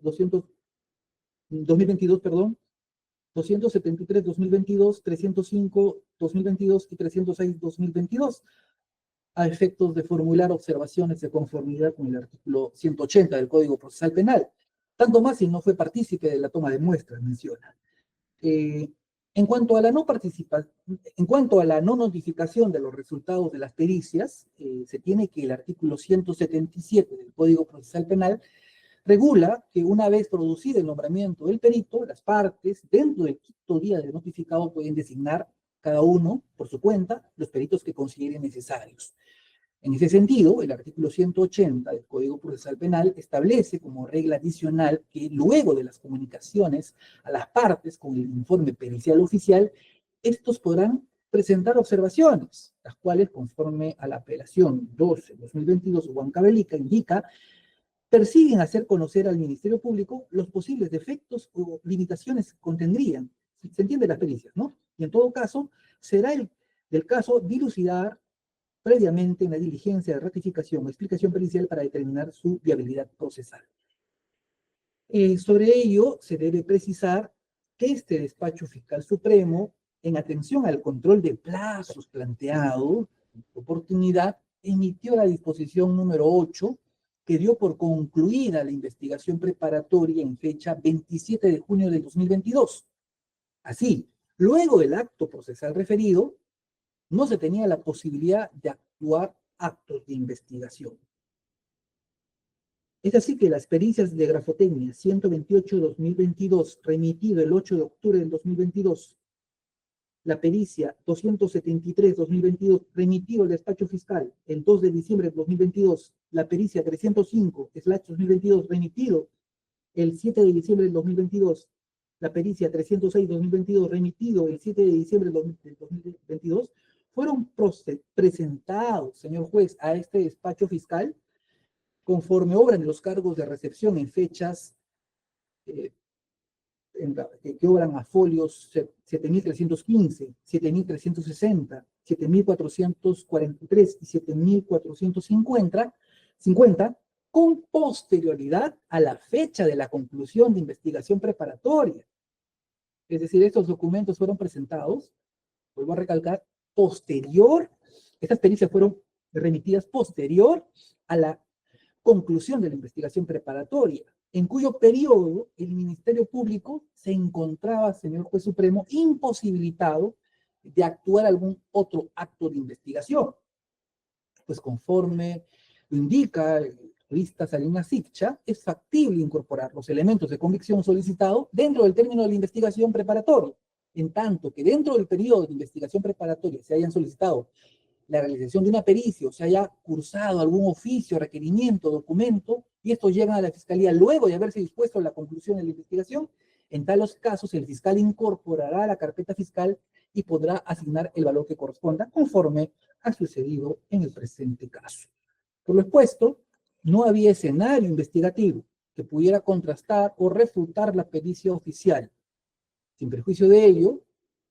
2022, perdón, 273, 2022, 305, 2022 y 306, 2022, a efectos de formular observaciones de conformidad con el artículo 180 del Código Procesal Penal. Tanto más si no fue partícipe de la toma de muestras, menciona. En cuanto a la no notificación de los resultados de las pericias, se tiene que el artículo 177 del Código Procesal Penal regula que una vez producido el nombramiento del perito, las partes, dentro del quinto día del notificado, pueden designar cada uno, por su cuenta, los peritos que consideren necesarios. En ese sentido, el artículo 180 del Código Procesal Penal establece como regla adicional que luego de las comunicaciones a las partes con el informe pericial oficial, estos podrán presentar observaciones, las cuales, conforme a la apelación 12-2022 Huancavelica, indica, persiguen hacer conocer al Ministerio Público los posibles defectos o limitaciones que contendrían. Se entiende las pericias, ¿no? Y en todo caso, será del caso dilucidar previamente en la diligencia de ratificación o explicación pericial para determinar su viabilidad procesal. Sobre ello, se debe precisar que este despacho fiscal supremo, en atención al control de plazos planteado, oportunidad, emitió la disposición número 8, que dio por concluida la investigación preparatoria en fecha 27 de junio del 2022. Así, luego del acto procesal referido, no se tenía la posibilidad de actuar actos de investigación. Es así que las pericias de grafotecnia 128-2022, remitido el 8 de octubre del 2022, la pericia 273-2022, remitido al despacho fiscal el 2 de diciembre del 2022, la pericia 305-2022, remitido el 7 de diciembre del 2022, la pericia 306-2022, remitido el 7 de diciembre del 2022, fueron presentados, señor juez, a este despacho fiscal conforme obran los cargos de recepción en fechas que obran a folios 7.315, 7.360, 7.443 y 7.450, con posterioridad a la fecha de la conclusión de investigación preparatoria. Es decir, estos documentos fueron presentados, vuelvo a recalcar, estas pericias fueron remitidas posterior a la conclusión de la investigación preparatoria, en cuyo periodo el Ministerio Público se encontraba, señor Juez Supremo, imposibilitado de actuar algún otro acto de investigación. Pues conforme lo indica el jurista Salinas Siccha, es factible incorporar los elementos de convicción solicitados dentro del término de la investigación preparatoria, en tanto que dentro del periodo de investigación preparatoria se hayan solicitado la realización de una pericia o se haya cursado algún oficio, requerimiento, documento, y estos llegan a la Fiscalía luego de haberse dispuesto a la conclusión de la investigación, en tales casos el fiscal incorporará a la carpeta fiscal y podrá asignar el valor que corresponda conforme ha sucedido en el presente caso. Por lo expuesto, no había escenario investigativo que pudiera contrastar o refutar la pericia oficial. Sin perjuicio de ello,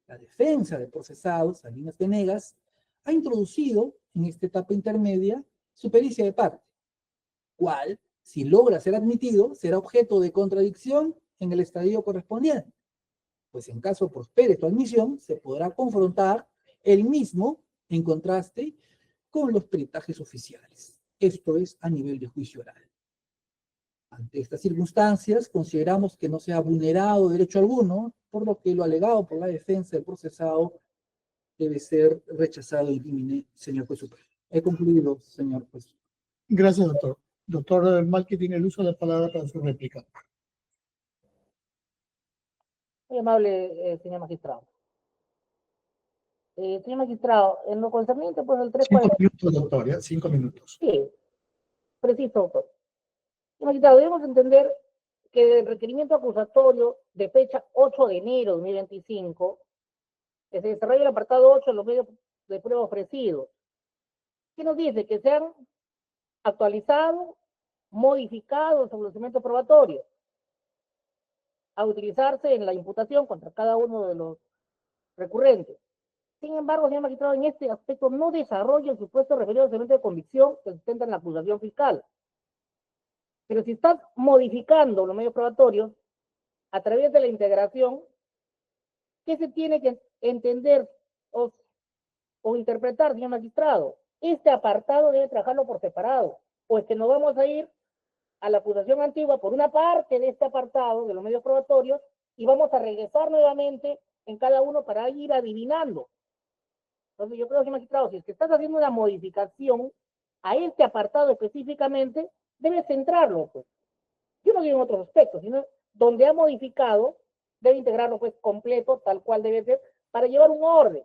la defensa del procesado, Salinas Venegas, ha introducido en esta etapa intermedia su pericia de parte, cual, si logra ser admitido, será objeto de contradicción en el estadio correspondiente, pues en caso prospere su admisión, se podrá confrontar el mismo en contraste con los peritajes oficiales. Esto es a nivel de juicio oral. Ante estas circunstancias, consideramos que no se ha vulnerado derecho alguno, por lo que lo alegado por la defensa del procesado debe ser rechazado in limine, señor juez supremo. He concluido, señor juez. Gracias, doctor. Doctor Malki tiene el uso de la palabra para su réplica. Muy amable, señor magistrado. Señor magistrado, en lo concerniente, pues, el 5 340. minutos, doctor, ¿ya? 5 minutos. Sí, preciso, doctor. Señor magistrado, debemos entender que el requerimiento acusatorio de fecha 8 de enero de 2025, que se desarrolla el apartado 8 de los medios de prueba ofrecidos, ¿qué nos dice? Que se han actualizado, modificado los elementos probatorios a utilizarse en la imputación contra cada uno de los recurrentes. Sin embargo, señor magistrado, en este aspecto no desarrolla el supuesto referido al elemento de convicción que sustenta en la acusación fiscal. Pero si estás modificando los medios probatorios a través de la integración, ¿qué se tiene que entender o interpretar, señor magistrado? Este apartado debe trabajarlo por separado, pues que nos vamos a ir a la acusación antigua por una parte de este apartado de los medios probatorios y vamos a regresar nuevamente en cada uno para ir adivinando. Entonces yo creo, señor magistrado, si es que estás haciendo una modificación a este apartado específicamente, debes centrarlo, pues. Yo no digo en otros aspectos, sino donde ha modificado, debe integrarlo, pues, completo, tal cual debe ser, para llevar un orden.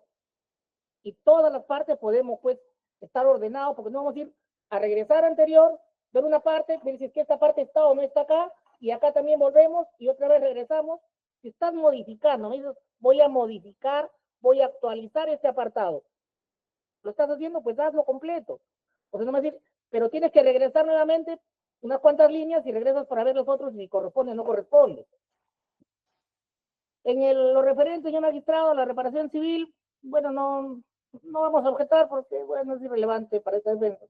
Y todas las partes podemos, pues, estar ordenados, porque no vamos a ir a regresar anterior, ver una parte, ver si es que esta parte está o no está acá, y acá también volvemos, y otra vez regresamos. Si estás modificando, me dices, voy a modificar, voy a actualizar este apartado. ¿Lo estás haciendo? Pues hazlo completo. O sea, no me decir, pero tienes que regresar nuevamente unas cuantas líneas y regresas para ver los otros si corresponde o no corresponde. En lo referente, señor magistrado, a la reparación civil, bueno, no vamos a objetar porque, bueno, es irrelevante para esta defensa.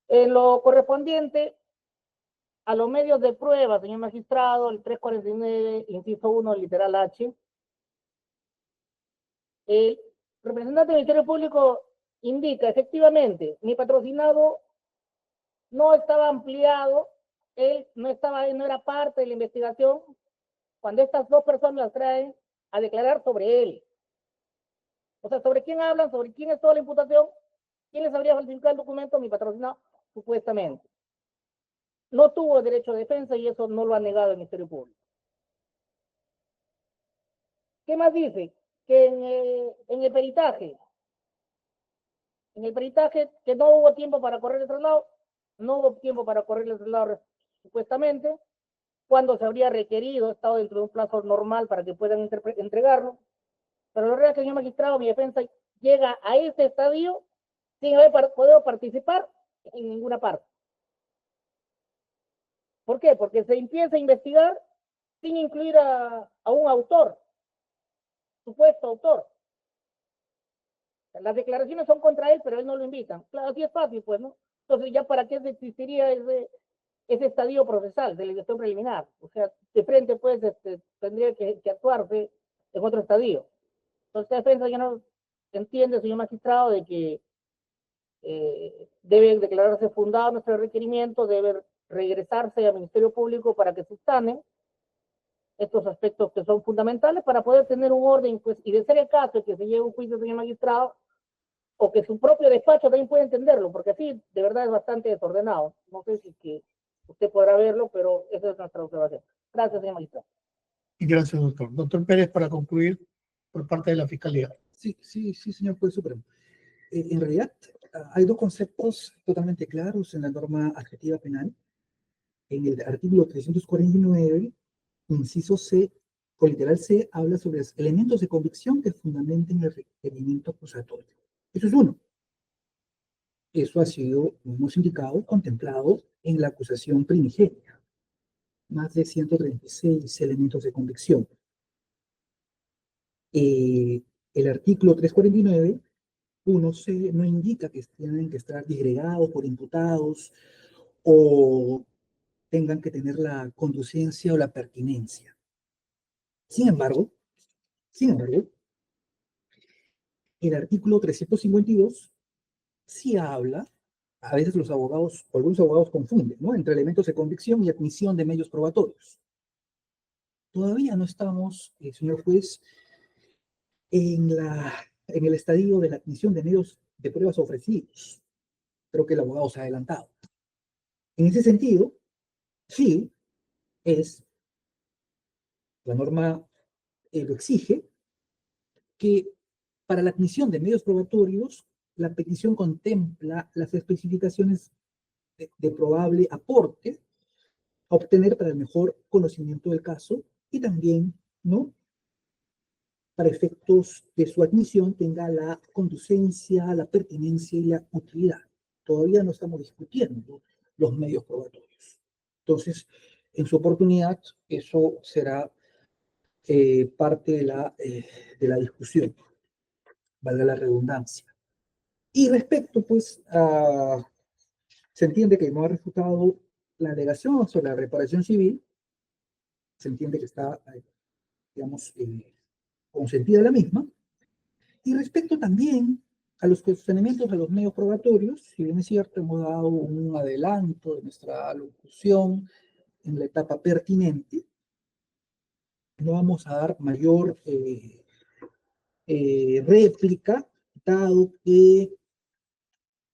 En lo correspondiente a los medios de prueba, señor magistrado, el 349, inciso 1, literal H, el representante del Ministerio Público indica, efectivamente, mi patrocinado no estaba ampliado, él no era parte de la investigación cuando estas dos personas las traen a declarar sobre él. O sea, ¿sobre quién hablan? ¿Sobre quién es toda la imputación? ¿Quién les habría falsificado el documento? Mi patrocinado, supuestamente. No tuvo derecho de defensa y eso no lo ha negado el Ministerio Público. ¿Qué más dice? Que en el peritaje que no hubo tiempo para correr el traslado, no hubo tiempo para correr el traslado supuestamente, cuando se habría requerido, estado dentro de un plazo normal para que puedan entregarlo. Pero lo real es que, señor magistrado, mi defensa llega a ese estadio sin haber podido participar en ninguna parte. ¿Por qué? Porque se empieza a investigar sin incluir a un autor, supuesto autor. Las declaraciones son contra él, pero él no lo invitan. Claro, así es fácil, pues, ¿no? Entonces, ¿ya para qué existiría ese estadio procesal de la investigación preliminar? O sea, de frente, pues, tendría que actuarse en otro estadio. Entonces, esta defensa ya no entiende, señor magistrado, de que debe declararse fundado nuestro requerimiento, debe regresarse al Ministerio Público para que subsanen estos aspectos que son fundamentales para poder tener un orden, pues, y de ser el caso que se lleve un juicio, señor magistrado, o que su propio despacho también pueda entenderlo, porque así de verdad es bastante desordenado. No sé si que usted podrá verlo, pero esa es nuestra observación. Gracias, señor magistrado. Y gracias, doctor. Doctor Pérez, para concluir, por parte de la Fiscalía. Sí, señor juez supremo. En realidad, hay dos conceptos totalmente claros en la norma adjetiva penal. En el artículo 349, inciso C, o literal C, habla sobre los elementos de convicción que fundamenten el requerimiento acusatorio. Eso es uno. Eso ha sido, como hemos indicado, contemplado en la acusación primigenia. Más de 136 elementos de convicción. El artículo 349, 1C, no indica que tienen que estar disgregados por imputados o tengan que tener la conducencia o la pertinencia. Sin embargo, el artículo 352 sí habla, a veces los abogados, o algunos abogados confunden, ¿no?, entre elementos de convicción y admisión de medios probatorios. Todavía no estamos, señor juez, en el estadio de la admisión de medios de pruebas ofrecidos. Creo que el abogado se ha adelantado. En ese sentido, sí, la norma lo exige, que para la admisión de medios probatorios, la petición contempla las especificaciones de probable aporte a obtener para el mejor conocimiento del caso y también, ¿no?, para efectos de su admisión tenga la conducencia, la pertinencia y la utilidad. Todavía no estamos discutiendo los medios probatorios. Entonces, en su oportunidad, eso será parte de la discusión, valga la redundancia. Y respecto, pues, se entiende que no ha refutado la alegación sobre la reparación civil, se entiende que está, digamos, consentida la misma. Y respecto también a los cuestionamientos de los medios probatorios, si bien es cierto, hemos dado un adelanto de nuestra locución en la etapa pertinente, no vamos a dar mayor réplica, dado que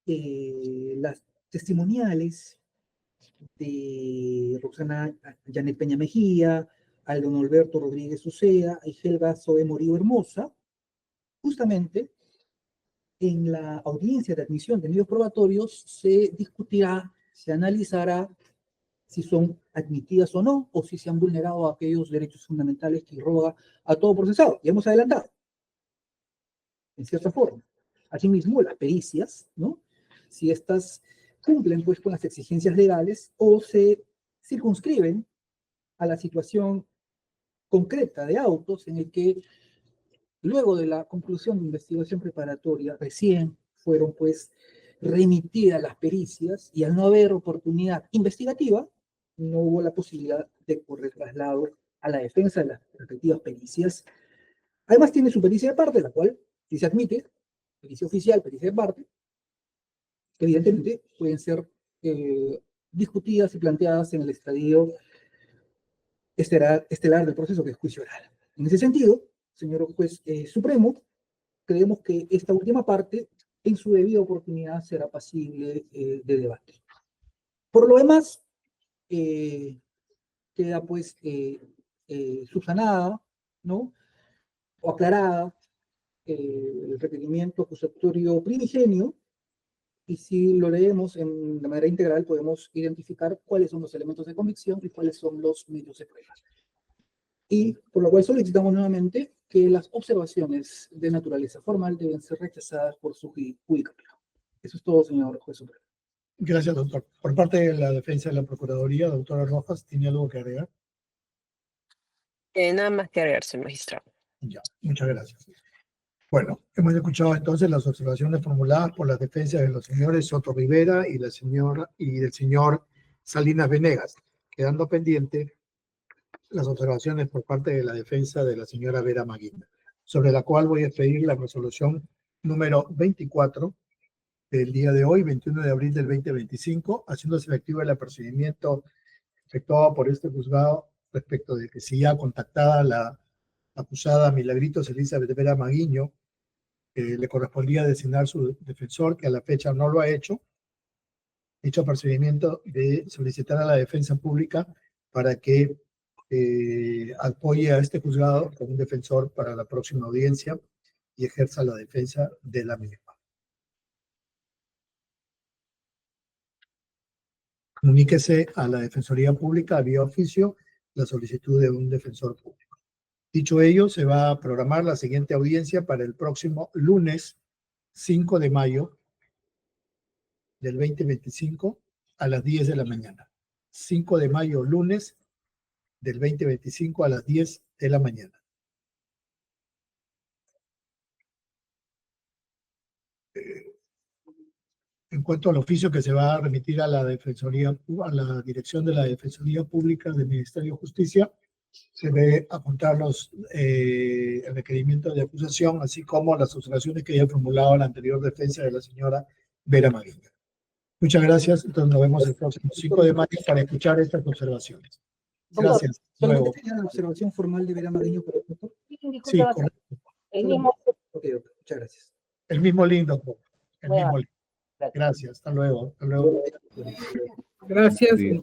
las testimoniales de Roxana Janet Peña Mejía, Aldo Norberto Rodríguez Uceda y Helga Zoe Morillo Hermosa, justamente en la audiencia de admisión de medios probatorios se discutirá, se analizará si son admitidas o no, o si se han vulnerado aquellos derechos fundamentales que roga a todo procesado. Ya hemos adelantado, en cierta forma. Asimismo, las pericias, ¿no?, si estas cumplen, pues, con las exigencias legales o se circunscriben a la situación concreta de autos en el que, luego de la conclusión de investigación preparatoria, recién fueron, pues, remitidas las pericias y al no haber oportunidad investigativa, no hubo la posibilidad de correr traslado a la defensa de las respectivas pericias. Además, tiene su pericia de parte, la cual, si se admite, pericia oficial, pericia de parte, que evidentemente pueden ser discutidas y planteadas en el estadio estelar del proceso, que es juicio oral. En ese sentido, señor juez supremo, creemos que esta última parte, en su debida oportunidad, será pasible de debate. Por lo demás, queda, pues, subsanada, ¿no?, o aclarada el requerimiento acusatorio primigenio, y si lo leemos de manera integral, podemos identificar cuáles son los elementos de convicción y cuáles son los medios de prueba. Y por lo cual solicitamos nuevamente que las observaciones de naturaleza formal deben ser rechazadas por su judicatura. Eso es todo, señor juez supremo. Gracias, doctor. Por parte de la defensa de la Procuraduría, doctora Rojas, ¿tiene algo que agregar? Nada más que agregar, señor magistrado. Ya, muchas gracias. Bueno, hemos escuchado entonces las observaciones formuladas por las defensas de los señores Soto Rivera y del señor Salinas Venegas, quedando pendiente las observaciones por parte de la defensa de la señora Vera Maguina, sobre la cual voy a pedir la resolución número 24 del día de hoy, 21 de abril del 2025, haciéndose efectivo el apercibimiento efectuado por este juzgado respecto de que si ya contactada la acusada Milagritos Elizabeth Vera Maguiño, le correspondía designar su defensor, que a la fecha no lo ha hecho. Dicho procedimiento de solicitar a la defensa pública para que apoye a este juzgado como un defensor para la próxima audiencia y ejerza la defensa de la misma. Comuníquese a la Defensoría Pública vía oficio la solicitud de un defensor público. Dicho ello, se va a programar la siguiente audiencia para el próximo lunes 5 de mayo del 2025 a las 10 de la mañana. 5 de mayo, lunes del 2025 a las 10 de la mañana. En cuanto al oficio que se va a remitir a la Defensoría, a la Dirección de la Defensoría Pública del Ministerio de Justicia, se ve apuntar el requerimiento de acusación, así como las observaciones que había formulado la anterior defensa de la señora Vera Maguiña. Muchas gracias. Entonces nos vemos el próximo 5 de mayo para escuchar estas observaciones. Gracias. Solamente Luego. tenía la observación formal de Vera Maguiño, por ejemplo. Sí, correcto. El mismo. Ok, muchas gracias. El mismo link, doctor. El Bueno. mismo link. Gracias. Hasta luego. Hasta luego. Gracias. Sí.